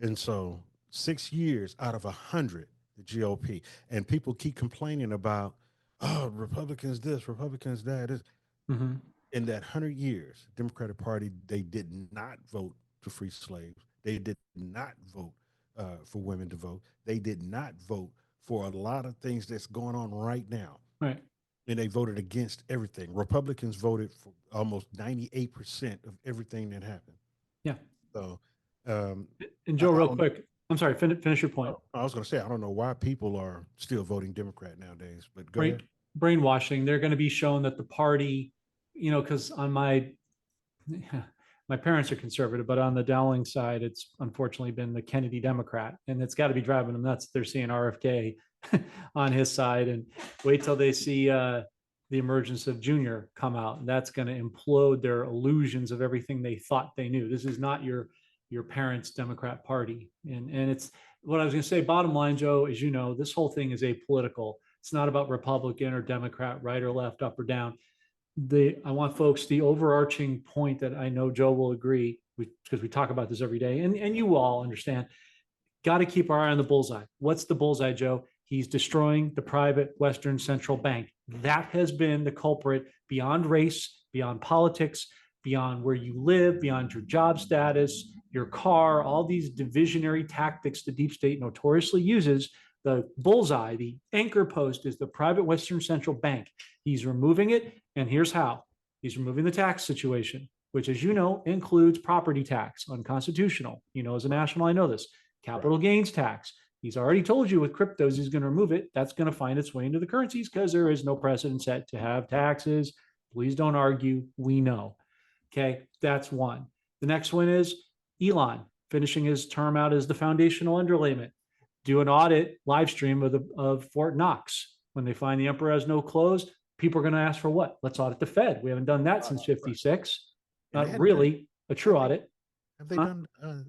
And so 6 years out of 100, the GOP. And people keep complaining about, oh, Republicans this, Republicans that. Mhm. In that 100 years, Democratic Party, they did not vote to free slaves. They did not vote for women to vote. They did not vote for a lot of things that's going on right now. Right. And they voted against everything. Republicans voted for almost 98% of everything that happened. Yeah. So, And Joe, real quick, I'm sorry, finish your point. I was going to say, I don't know why people are still voting Democrat nowadays, but go ahead. Brainwashing. They're going to be shown that the party, because on my parents are conservative, but on the Dowling side, it's unfortunately been the Kennedy Democrat, and it's got to be driving them nuts. They're seeing RFK on his side, and wait till they see the emergence of Junior come out, and that's going to implode their illusions of everything they thought they knew. This is not your parents' Democrat Party, and it's what I was going to say. Bottom line, Joe, is this whole thing is apolitical. It's not about Republican or Democrat, right or left, up or down. I want folks, the overarching point that I know Joe will agree, because we talk about this every day, and you all understand, got to keep our eye on the bullseye. What's the bullseye, Joe? He's destroying the private Western Central Bank. That has been the culprit beyond race, beyond politics, beyond where you live, beyond your job status, your car, all these divisionary tactics the deep state notoriously uses. The bullseye, the anchor post, is the private Western Central Bank. He's removing it, and here's how. He's removing the tax situation, which, as you know, includes property tax, unconstitutional. As a national, I know this. Capital gains tax. He's already told you with cryptos he's going to remove it. That's going to find its way into the currencies because there is no precedent set to have taxes. Please don't argue. We know. Okay, that's one. The next one is Elon finishing his term out as the foundational underlayment. Do an audit live stream of Fort Knox. When they find the emperor has no clothes, people are going to ask for what? Let's audit the Fed. We haven't done that since 56. Not really a true audit. Have they done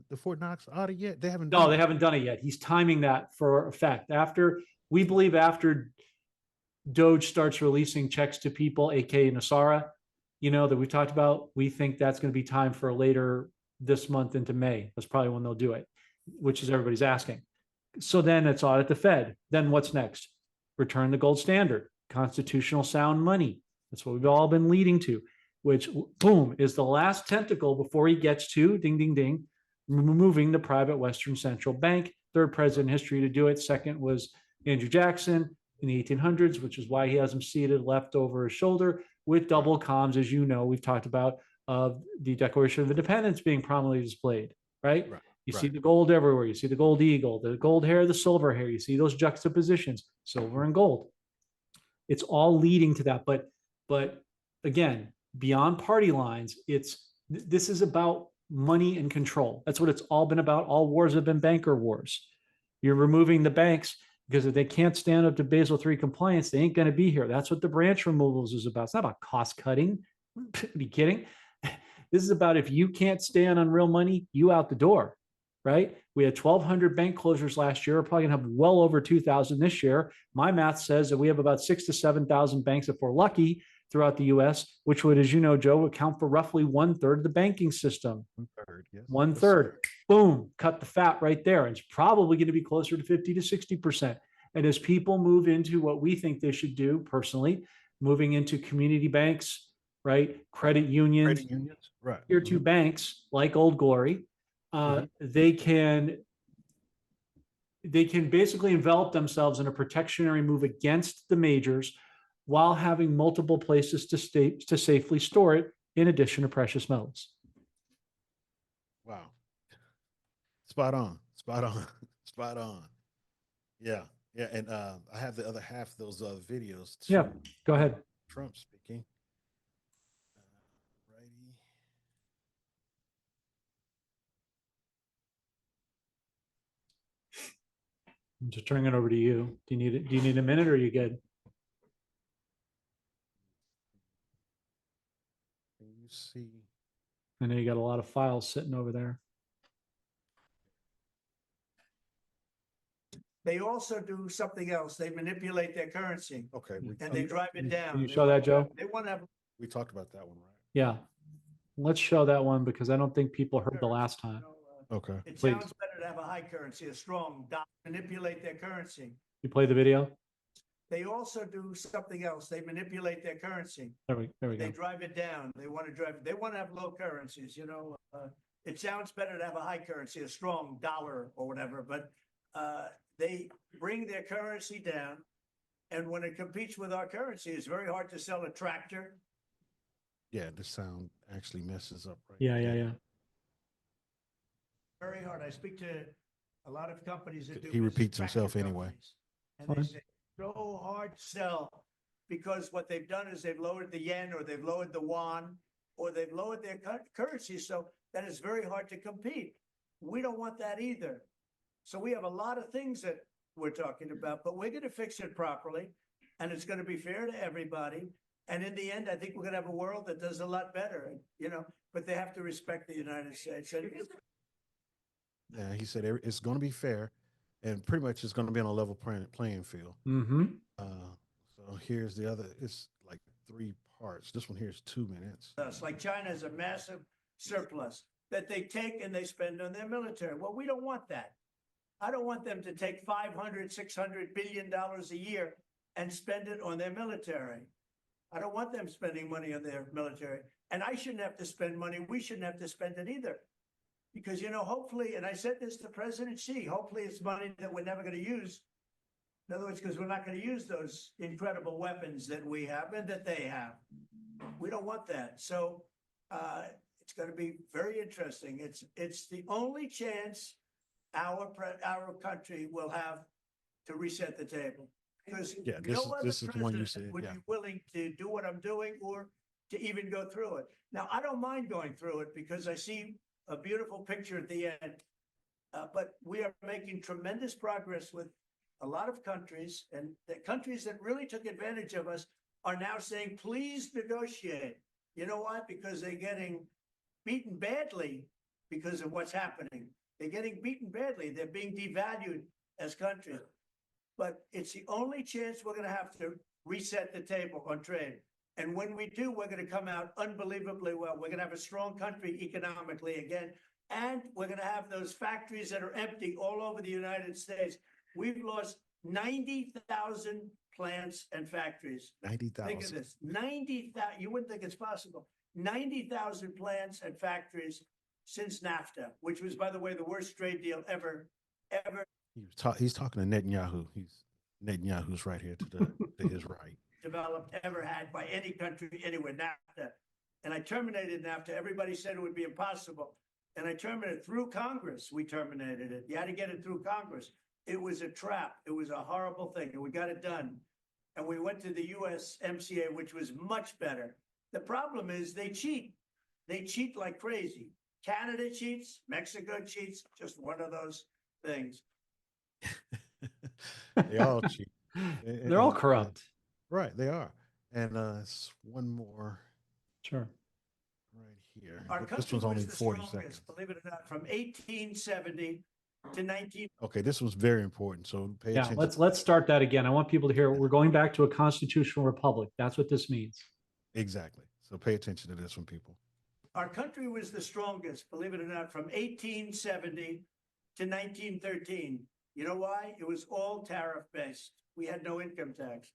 the Fort Knox audit yet? They haven't. No, they haven't done it yet. He's timing that for effect. We believe after Doge starts releasing checks to people, aka Nasara, that we talked about, we think that's going to be time for later this month into May. That's probably when they'll do it, which is everybody's asking. So then it's audit the Fed. Then what's next? Return the gold standard, constitutional sound money. That's what we've all been leading to, which, boom, is the last tentacle before he gets to, ding, ding, ding, removing the private Western Central Bank. Third president in history to do it. Second was Andrew Jackson in the 1800s, which is why he has them seated left over his shoulder with double comms, as you know, we've talked about, of the Declaration of Independence being prominently displayed, right? You see the gold everywhere. You see the gold eagle, the gold hair, the silver hair. You see those juxtapositions, silver and gold. It's all leading to that. But again, beyond party lines, this is about money and control. That's what it's all been about. All wars have been banker wars. You're removing the banks because if they can't stand up to Basel III compliance, they ain't going to be here. That's what the branch removals is about. It's not about cost cutting. Are you kidding? This is about if you can't stand on real money, you out the door, right? We had 1,200 bank closures last year. We're probably going to have well over 2,000 this year. My math says that we have about 6,000 to 7,000 banks if we're lucky throughout the U.S., which would, as you know, Joe, account for roughly 1/3 of the banking system. 1/3, yes. 1/3. Boom, cut the fat right there. It's probably going to be closer to 50 to 60%. And as people move into what we think they should do personally, moving into community banks, right? Credit unions, right? Tier 2 banks like Old Glory, they can basically envelop themselves in a protectionary move against the majors while having multiple places to safely store it in addition to precious metals. Wow. Spot on. Spot on. Spot on. Yeah. Yeah. And I have the other half of those videos too. Yeah. Go ahead. Trump speaking. Righty. I'm just turning it over to you. Do you need a minute or are you good? Can you see? I know you got a lot of files sitting over there. They also do something else. They manipulate their currency Okay. and they drive it down. Can you show that, Joe? They want to have. We talked about that one, right? Yeah. Let's show that one because I don't think people heard the last time. Okay. It Please. sounds better to have a high currency, a strong dollar, manipulate their currency. You play the video? They also do something else. They manipulate their currency. There we go. They drive it down. They want to have low currencies, it sounds better to have a high currency, a strong dollar or whatever, but they bring their currency down. And when it competes with our currency, it's very hard to sell a tractor. Yeah, the sound actually messes up. Right. Yeah. Very hard. I speak to a lot of companies that do. He repeats himself tractor anyway. companies, And they say so hard to sell because what they've done is they've lowered the yen or they've lowered the yuan or they've lowered their currency so that it's very hard to compete. We don't want that either. So we have a lot of things that we're talking about, but we're going to fix it properly and it's going to be fair to everybody. And in the end, I think we're going to have a world that does a lot better, but they have to respect the United States. Yeah, he said it's going to be fair and pretty much it's going to be on a level playing field. Mm-hmm. So here's the other, it's like 3 parts. This one here is 2 minutes. Like China has a massive surplus that they take and they spend on their military. Well, we don't want that. I don't want them to take $500, $600 billion a year and spend it on their military. I don't want them spending money on their military. And I shouldn't have to spend money. We shouldn't have to spend it either. Because, hopefully, and I said this to President Xi, hopefully it's money that we're never going to use. In other words, because we're not going to use those incredible weapons that we have and that they have. We don't want that. So it's going to be very interesting. It's the only chance our country will have to reset the table. Because this is the one you said. Would be willing to do what I'm doing or to even go through it. Now, I don't mind going through it because I see a beautiful picture at the end. But we are making tremendous progress with a lot of countries, and the countries that really took advantage of us are now saying, please negotiate. You know why? Because they're getting beaten badly because of what's happening. They're getting beaten badly. They're being devalued as countries. But it's the only chance we're going to have to reset the table on trade. And when we do, we're going to come out unbelievably well. We're going to have a strong country economically again. And we're going to have those factories that are empty all over the United States. We've lost 90,000 plants and factories. 90,000. Think of this, 90,000, you wouldn't think it's possible. 90,000 plants and factories since NAFTA, which was, by the way, the worst trade deal ever. He's talking to Netanyahu. Netanyahu's right here to his right. Developed ever had by any country anywhere, NAFTA. And I terminated NAFTA. Everybody said it would be impossible. And I terminated it through Congress. We terminated it. You had to get it through Congress. It was a trap. It was a horrible thing. And we got it done. And we went to the USMCA, which was much better. The problem is they cheat. They cheat like crazy. Canada cheats. Mexico cheats. Just one of those things. They all cheat. They're all corrupt. Right, they are. And one more Sure. right here. Our This country one's only was the 40 strongest, seconds. believe it or not, from 1870 to 19. Okay, this was very important. So pay Yeah, attention. let's start that again. I want people to hear we're going back to a constitutional republic. That's what this means. Exactly. So pay attention to this one, people. Our country was the strongest, believe it or not, from 1870 to 1913. You know why? It was all tariff based. We had no income tax.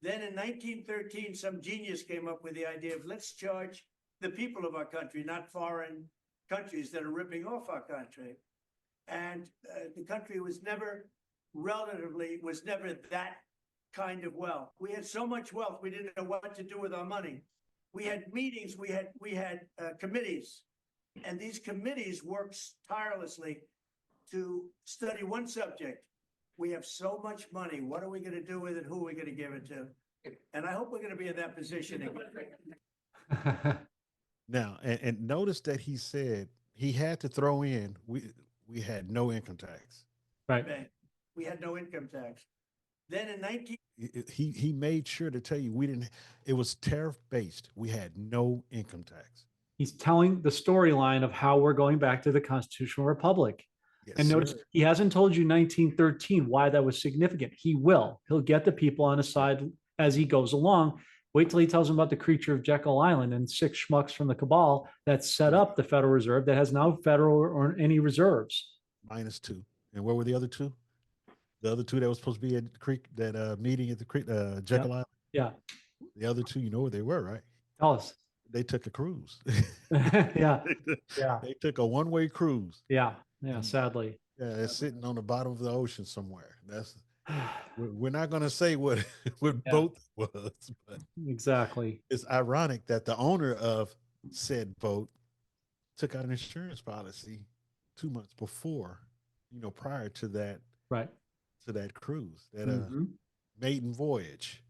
Then in 1913, some genius came up with the idea of let's charge the people of our country, not foreign countries that are ripping off our country. And the country was never that kind of wealth. We had so much wealth, we didn't know what to do with our money. We had meetings, we had committees, and these committees worked tirelessly to study one subject. We have so much money. What are we going to do with it? Who are we going to give it to? And I hope we're going to be in that position again. Now, and notice that he said he had to throw in we had no income tax. Right. We had no income tax. Then in 19 he made sure to tell you we didn't. It was tariff based. We had no income tax. He's telling the storyline of how we're going back to the constitutional republic. Yes, And notice sir. he hasn't told you 1913 why that was significant. He will. He'll get the people on his side as he goes along. Wait till he tells them about the creature of Jekyll Island and 6 schmucks from the cabal that set up the Federal Reserve that has no federal or any reserves. -2. And where were the other two? The other two that was supposed to be at the creek, that meeting at the creek, Jekyll Island. Yeah. The other two, you know where they were, right? Tell us. They took a cruise. Yeah. Yeah. They took a one-way cruise. Yeah. Yeah. Sadly. Yeah, it's sitting on the bottom of the ocean somewhere. We're not going to say what boat was, but exactly. It's ironic that the owner of said boat took out an insurance policy 2 months before, prior to that, right, to that cruise, that maiden voyage.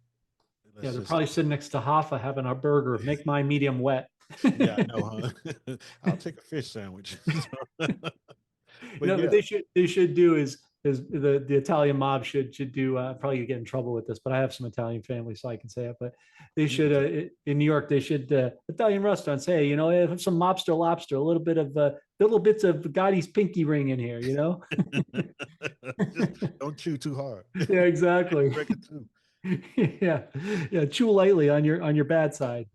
Yeah, they're probably sitting next to Hoffa having a burger. Make my medium wet. Yeah, I know, huh? I'll take a fish sandwich. What they should do is the Italian mob should do, probably get in trouble with this, but I have some Italian family, so I can say it. But they should in New York, they should Italian restaurants, hey, have some mobster lobster, a little bit of little bits of Gotti's pinky ring in here, Just don't chew too hard. Yeah, exactly. yeah, chew lightly on your bad side.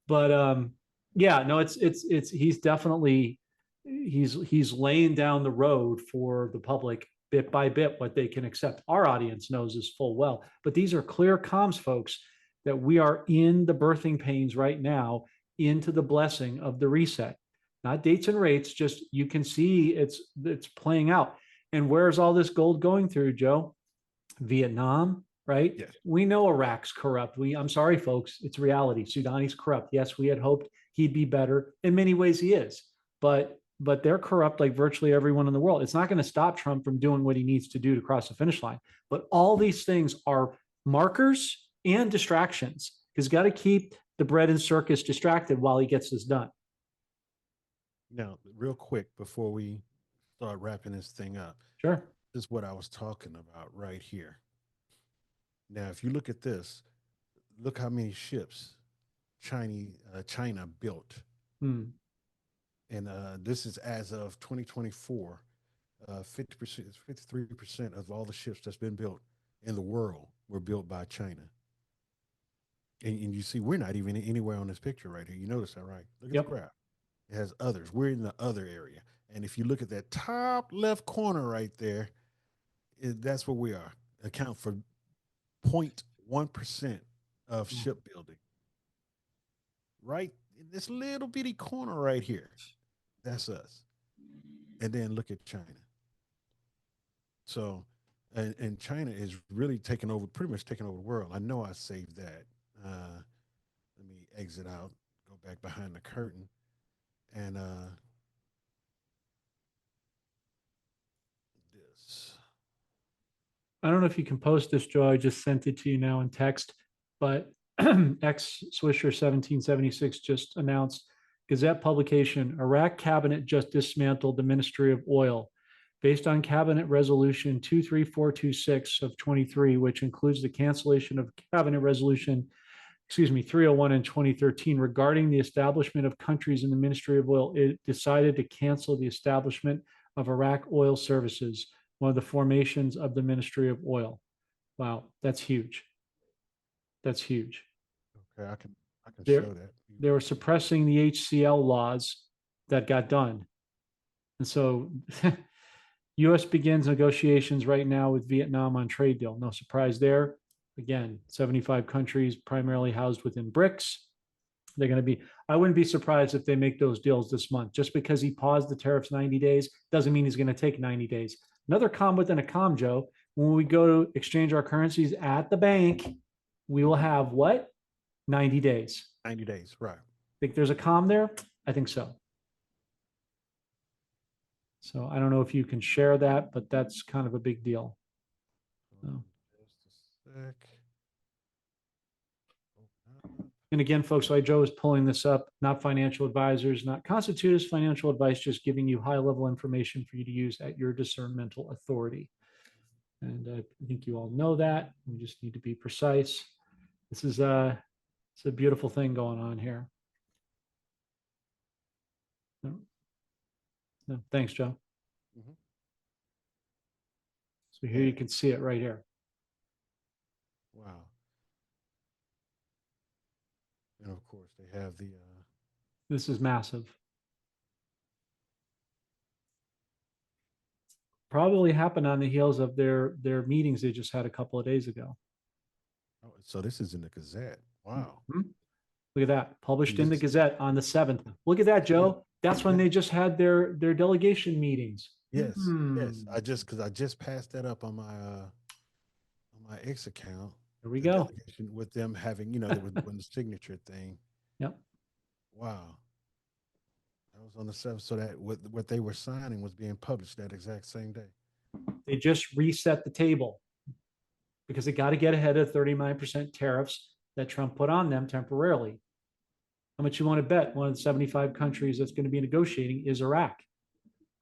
But yeah, no, it's he's definitely he's laying down the road for the public bit by bit what they can accept. Our audience knows this full well, but these are clear comms, folks, that we are in the birthing pains right now into the blessing of the reset. Not dates and rates, just you can see it's playing out. And where's all this gold going through, Joe? Vietnam, right? Yes. We know Iraq's corrupt. I'm sorry, folks, it's reality. Sudani's corrupt. Yes, we had hoped he'd be better. In many ways, he is. But they're corrupt like virtually everyone in the world. It's not going to stop Trump from doing what he needs to do to cross the finish line. But all these things are markers and distractions. He's got to keep the bread and circus distracted while he gets this done. Now, real quick, before we start wrapping this thing up. Sure. This is what I was talking about right here. Now, if you look at this, look how many ships China built. Hmm. And this is as of 2024, 50%, 53% of all the ships that's been built in the world were built by China. And you see, we're not even anywhere on this picture right here. You notice that, right? Look at Yep. the graph. It has others. We're in the other area. And if you look at that top left corner right there, that's where we are. Account for 0.1% of shipbuilding. Right in this little bitty corner right here. That's us. And then look at China. So, and China is really taking over, pretty much taking over the world. I know I saved that. Let me exit out, go back behind the curtain, and this. I don't know if you can post this, Joe. I just sent it to you now in text, but ex Swisher 1776 just announced Gazette publication Iraq cabinet just dismantled the Ministry of Oil based on cabinet resolution 23426 of 23, which includes the cancellation of cabinet resolution 301 in 2013 regarding the establishment of countries in the Ministry of Oil. It decided to cancel the establishment of Iraq Oil Services, one of the formations of the Ministry of Oil. Wow, that's huge. That's huge. Okay, I can They're- show that. They were suppressing the HCL laws that got done. And so US begins negotiations right now with Vietnam on trade deal. No surprise there. Again, 75 countries primarily housed within BRICS. They're going to be, I wouldn't be surprised if they make those deals this month. Just because he paused the tariffs 90 days doesn't mean he's going to take 90 days. Another com within a com, Joe, when we go to exchange our currencies at the bank, we will have what? 90 days. 90 days, right. Think there's a com there? I think so. So I don't know if you can share that, but that's kind of a big deal. Oh. Just a sec. And again, folks, why Joe is pulling this up, not financial advisors, not constitute as financial advice, just giving you high level information for you to use at your discernmental authority. And I think you all know that. We just need to be precise. This is it's a beautiful thing going on here. No, no, thanks, Joe. Mhm. So here you can see it right here. Wow. And of course, they have the. This is massive. Probably happened on the heels of their meetings they just had a couple of days ago. Oh, so this is in the Gazette. Wow. Mhm. Look at that, published in the This- Gazette on the 7th. Look at that, Joe. That's when Yeah. they just had their delegation meetings. Yes. Yes. Hmm. Because I just passed that up on my X account. There we the go. delegation with them having, they were doing the signature thing. Yep. Wow. That was on the 7th. So that what they were signing was being published that exact same day. They just reset the table because they got to get ahead of 39% tariffs that Trump put on them temporarily. How much you want to bet one of the 75 countries that's going to be negotiating is Iraq?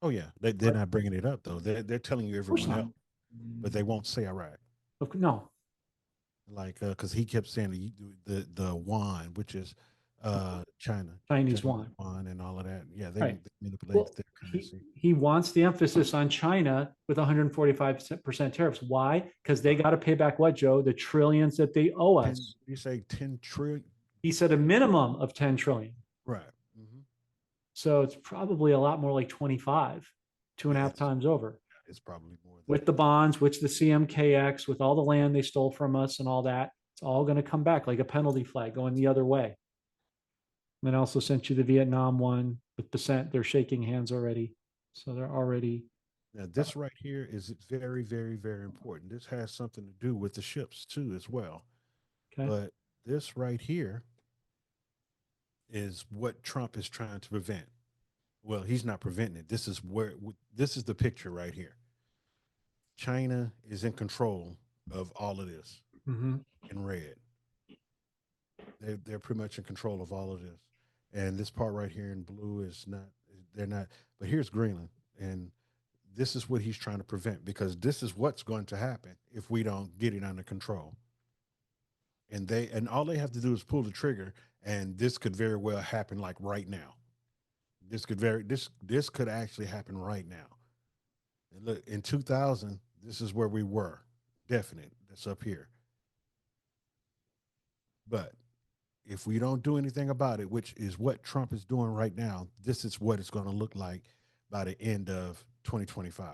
Oh yeah, they're not bringing it up though. They're telling you Of course everyone not. else, but they won't say Iraq. No. Like because he kept saying the yuan, which is China, Chinese yuan. and all of that. Yeah, they Right. manipulate Well, their currency. he wants the emphasis on China with 145% tariffs. Why? Because they got to pay back what, Joe? The trillions that they owe us. You say 10 trillion? He said a minimum of 10 trillion. Right. Mm-hmm. So it's probably a lot more like 25, two and a half Yes. times over. It's probably more than With the bonds, which the CMKX, with all the land they stole from us and all that, it's all going to come back like a penalty flag going the other way. And then I also sent you the Vietnam one with percent. They're shaking hands already. So they're already. Now, this right here is very, very, very important. This has something to do with the ships too, as well. Okay. But this right here is what Trump is trying to prevent. Well, he's not preventing it. This is the picture right here. China is in control of all of this Mm-hmm. in red. They're pretty much in control of all of this. And this part right here in blue is not, they're not, but here's Greenland. And this is what he's trying to prevent because this is what's going to happen if we don't get it under control. And all they have to do is pull the trigger, and this could very well happen like right now. This could actually happen right now. And look, in 2000, this is where we were. Definite. That's up here. But if we don't do anything about it, which is what Trump is doing right now, this is what it's going to look like by the end of 2025.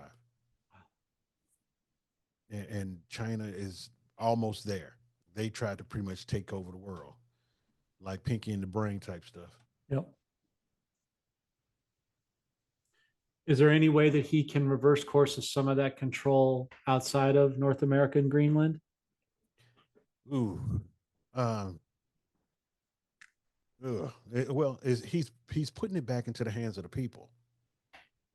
And China is almost there. They tried to pretty much take over the world, like Pinky and the Brain type stuff. Yep. Is there any way that he can reverse course of some of that control outside of North America and Greenland? Ooh, um, he's putting it back into the hands of the people,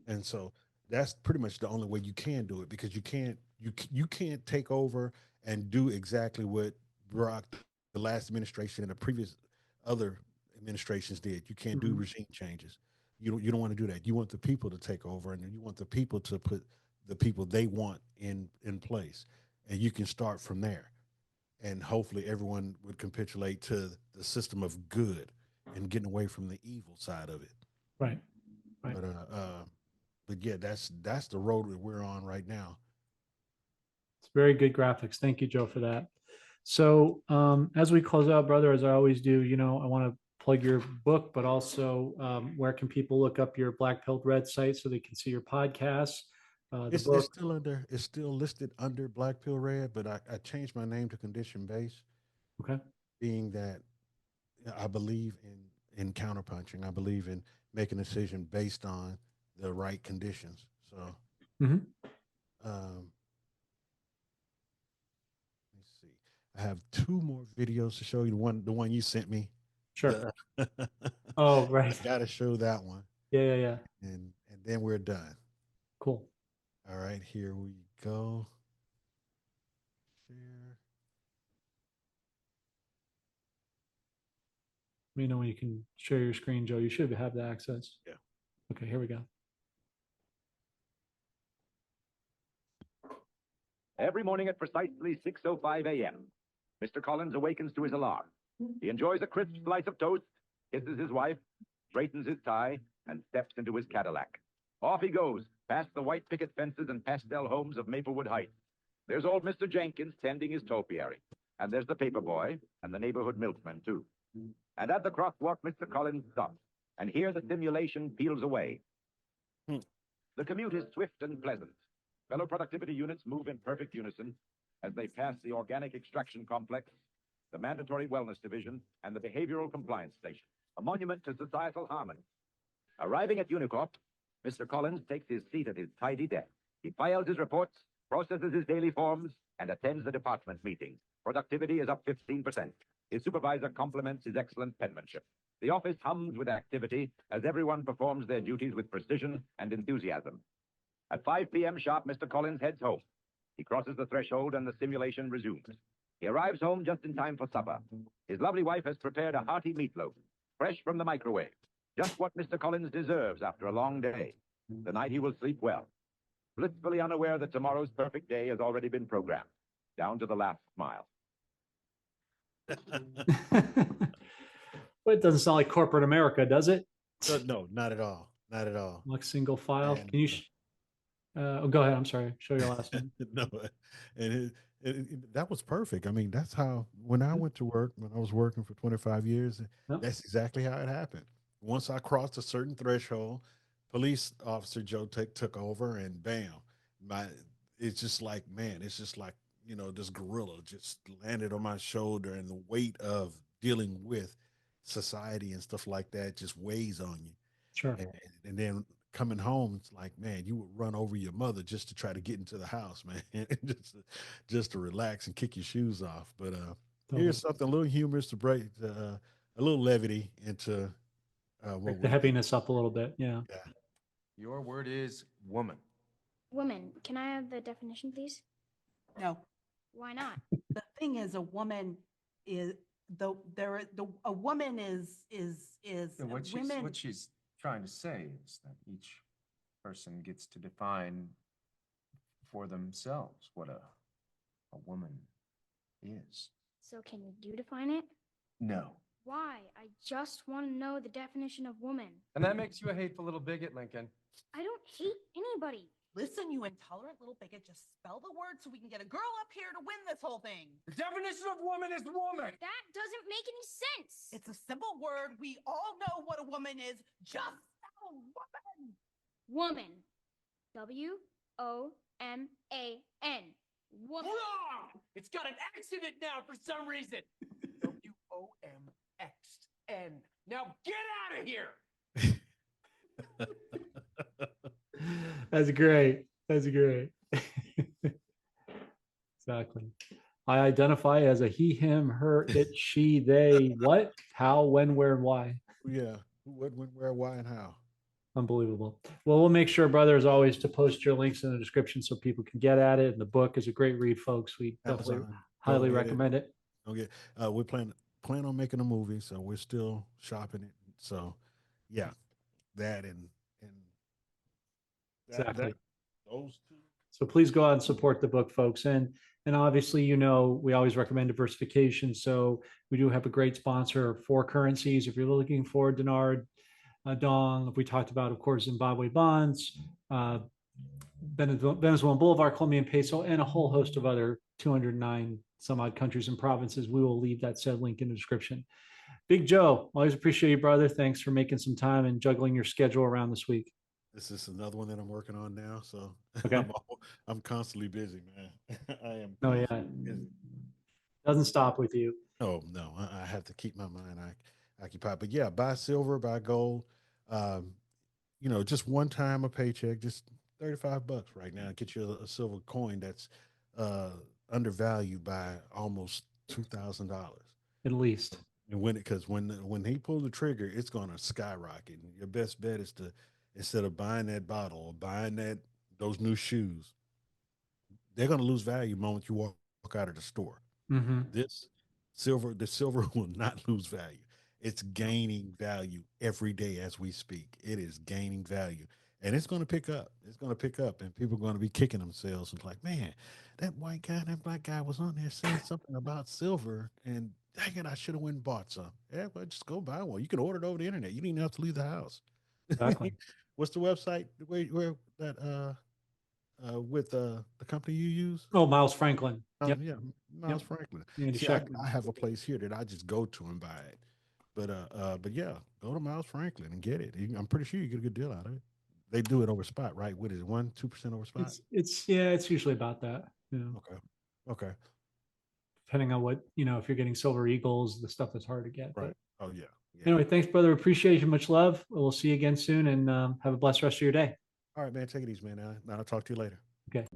and so that's pretty much the only way you can do it, because you can't take over and do exactly what Barack, the last administration, and the previous other administrations did. You can't do Mhm. regime changes. You don't want to do that. You want the people to take over, and you want the people to put the people they want in place, and you can start from there. And hopefully everyone would capitulate to the system of good and getting away from the evil side of it. Right. Right. But yeah, that's the road that we're on right now. It's very good graphics. Thank you, Joe, for that. So as we close out, brother, as I always do, I want to plug your book, but also where can people look up your Black Pilled Red site so they can see your podcasts? The It's book. it's still listed under Black Pill Red, but I changed my name to Condition Base, Okay. being that I believe in counterpunching. I believe in making a decision based on the right conditions. So Mhm. um, let's see. I have two more videos to show you. The one you sent me. Sure. The- Oh, I right. gotta show that one, Yeah, yeah, yeah. and then we're done. Cool. All right, here we go. Share. Let me know when you can share your screen, Joe. You should have the access. Yeah. Okay, here we go. Every morning at precisely 6:05 a.m., Mr. Collins awakens to his alarm. He enjoys a crisp slice of toast, kisses his wife, straightens his tie, and steps into his Cadillac. Off he goes, past the white picket fences and pastel homes of Maplewood Heights. There's old Mr. Jenkins tending his topiary. And there's the paper boy and the neighborhood milkman, too. And at the crosswalk, Mr. Collins stops. And here the simulation peels away. The commute is swift and pleasant. Fellow productivity units move in perfect unison as they pass the organic extraction complex, the mandatory wellness division, and the behavioral compliance station, a monument to societal harmony. Arriving at Unicorp, Mr. Collins takes his seat at his tidy desk. He files his reports, processes his daily forms, and attends the department meeting. Productivity is up 15%. His supervisor compliments his excellent penmanship. The office hums with activity as everyone performs their duties with precision and enthusiasm. At 5 p.m. sharp, Mr. Collins heads home. He crosses the threshold and the simulation resumes. He arrives home just in time for supper. His lovely wife has prepared a hearty meatloaf, fresh from the microwave. Just what Mr. Collins deserves after a long day. Tonight he will sleep well, blissfully unaware that tomorrow's perfect day has already been programmed, down to the last smile. But it doesn't sound like corporate America, does it? No, not at all. Not at all. Like single file. And, Can you? Go ahead. I'm sorry. Show your last one. no, and that was perfect. I mean, that's how when I went to work, when I was working for 25 years, Yep. that's exactly how it happened. Once I crossed a certain threshold, police officer Joe took over, and bam, it's just like, man, it's just like, this gorilla just landed on my shoulder, and the weight of dealing with society and stuff like that just weighs on you. Sure. And then coming home, it's like, man, you would run over your mother just to try to get into the house, man, just to relax and kick your shoes off. But here's something a little humorous to break, a little levity into Break the heaviness up a little bit. Yeah. Yeah. Your word is woman. Woman. Can I have the definition, please? No, Why not? the thing is, a woman is a woman is women. What she's trying to say is that each person gets to define for themselves what a woman is. So can you define it? No. Why? I just want to know the definition of woman. And that makes you a hateful little bigot, Lincoln. I don't hate anybody. Listen, you intolerant little bigot, just spell the word so we can get a girl up here to win this whole thing. The definition of woman is woman. That doesn't make any sense. It's a simple word. We all know what a woman is. Just spell woman. Woman. W-O-M-A-N. Woman. Wrong! It's got an X in it now for some reason. W-O-M-X-N. Now get out of here. That's great. That's great. Exactly. I identify as a he, him, her, it, she, they, what, how, when, where, and why. Yeah. Who, what, when, where, why, and how. Unbelievable. Well, we'll make sure, brother, as always, to post your links in the description so people can get at it. And the book is a great read, folks. We definitely Amazon. highly Go get recommend it. Okay. We plan on making a movie, so we're still shopping it. So yeah, that and Exactly. those two. So please go out and support the book, folks. And obviously, we always recommend diversification. So we do have a great sponsor for currencies. If you're looking for dinar, dong, we talked about, of course, Zimbabwe bonds, Venezuelan bolivar, Colombian peso, and a whole host of other 209 some odd countries and provinces. We will leave that said link in the description. Big Joe, always appreciate you, brother. Thanks for making some time and juggling your schedule around this week. This is another one that I'm working on now, so Okay. I'm constantly busy, man. I am. Oh yeah, Busy. doesn't stop with you. Oh no, I have to keep my mind occupied. But yeah, buy silver, buy gold. Just one time a paycheck, just $35 right now. Get you a silver coin that's undervalued by almost $2,000 at least. And when he pulled the trigger, it's going to skyrocket. Your best bet is to, instead of buying that bottle or buying those new shoes, they're going to lose value the moment you walk out of the store. Mm-hmm. The silver will not lose value. It's gaining value every day as we speak. It is gaining value, and it's going to pick up. It's going to pick up, and people are going to be kicking themselves and like, man, that white guy, that black guy was on there saying something about silver, and dang it, I should have went and bought some. Yeah, well, just go buy one. You can order it over the internet. You don't even have to leave the house. Exactly. What's the website where that with the company you use? Oh, Miles Franklin. Yep. Yeah, Miles Franklin. Yeah, See, I have a place here that I just go to and buy it. But yeah, go to Miles Franklin and get it. I'm pretty sure you get a good deal out of it. They do it over spot, right? What is it, 1-2% over spot? It's usually about that. Okay. Depending on what, if you're getting silver eagles, the stuff that's hard to get. Right. But Oh yeah. anyway, thanks, brother. Appreciate you. Much love. We'll see you again soon, and have a blessed rest of your day. All right, man. Take it easy, man. I'll talk to you later. Okay.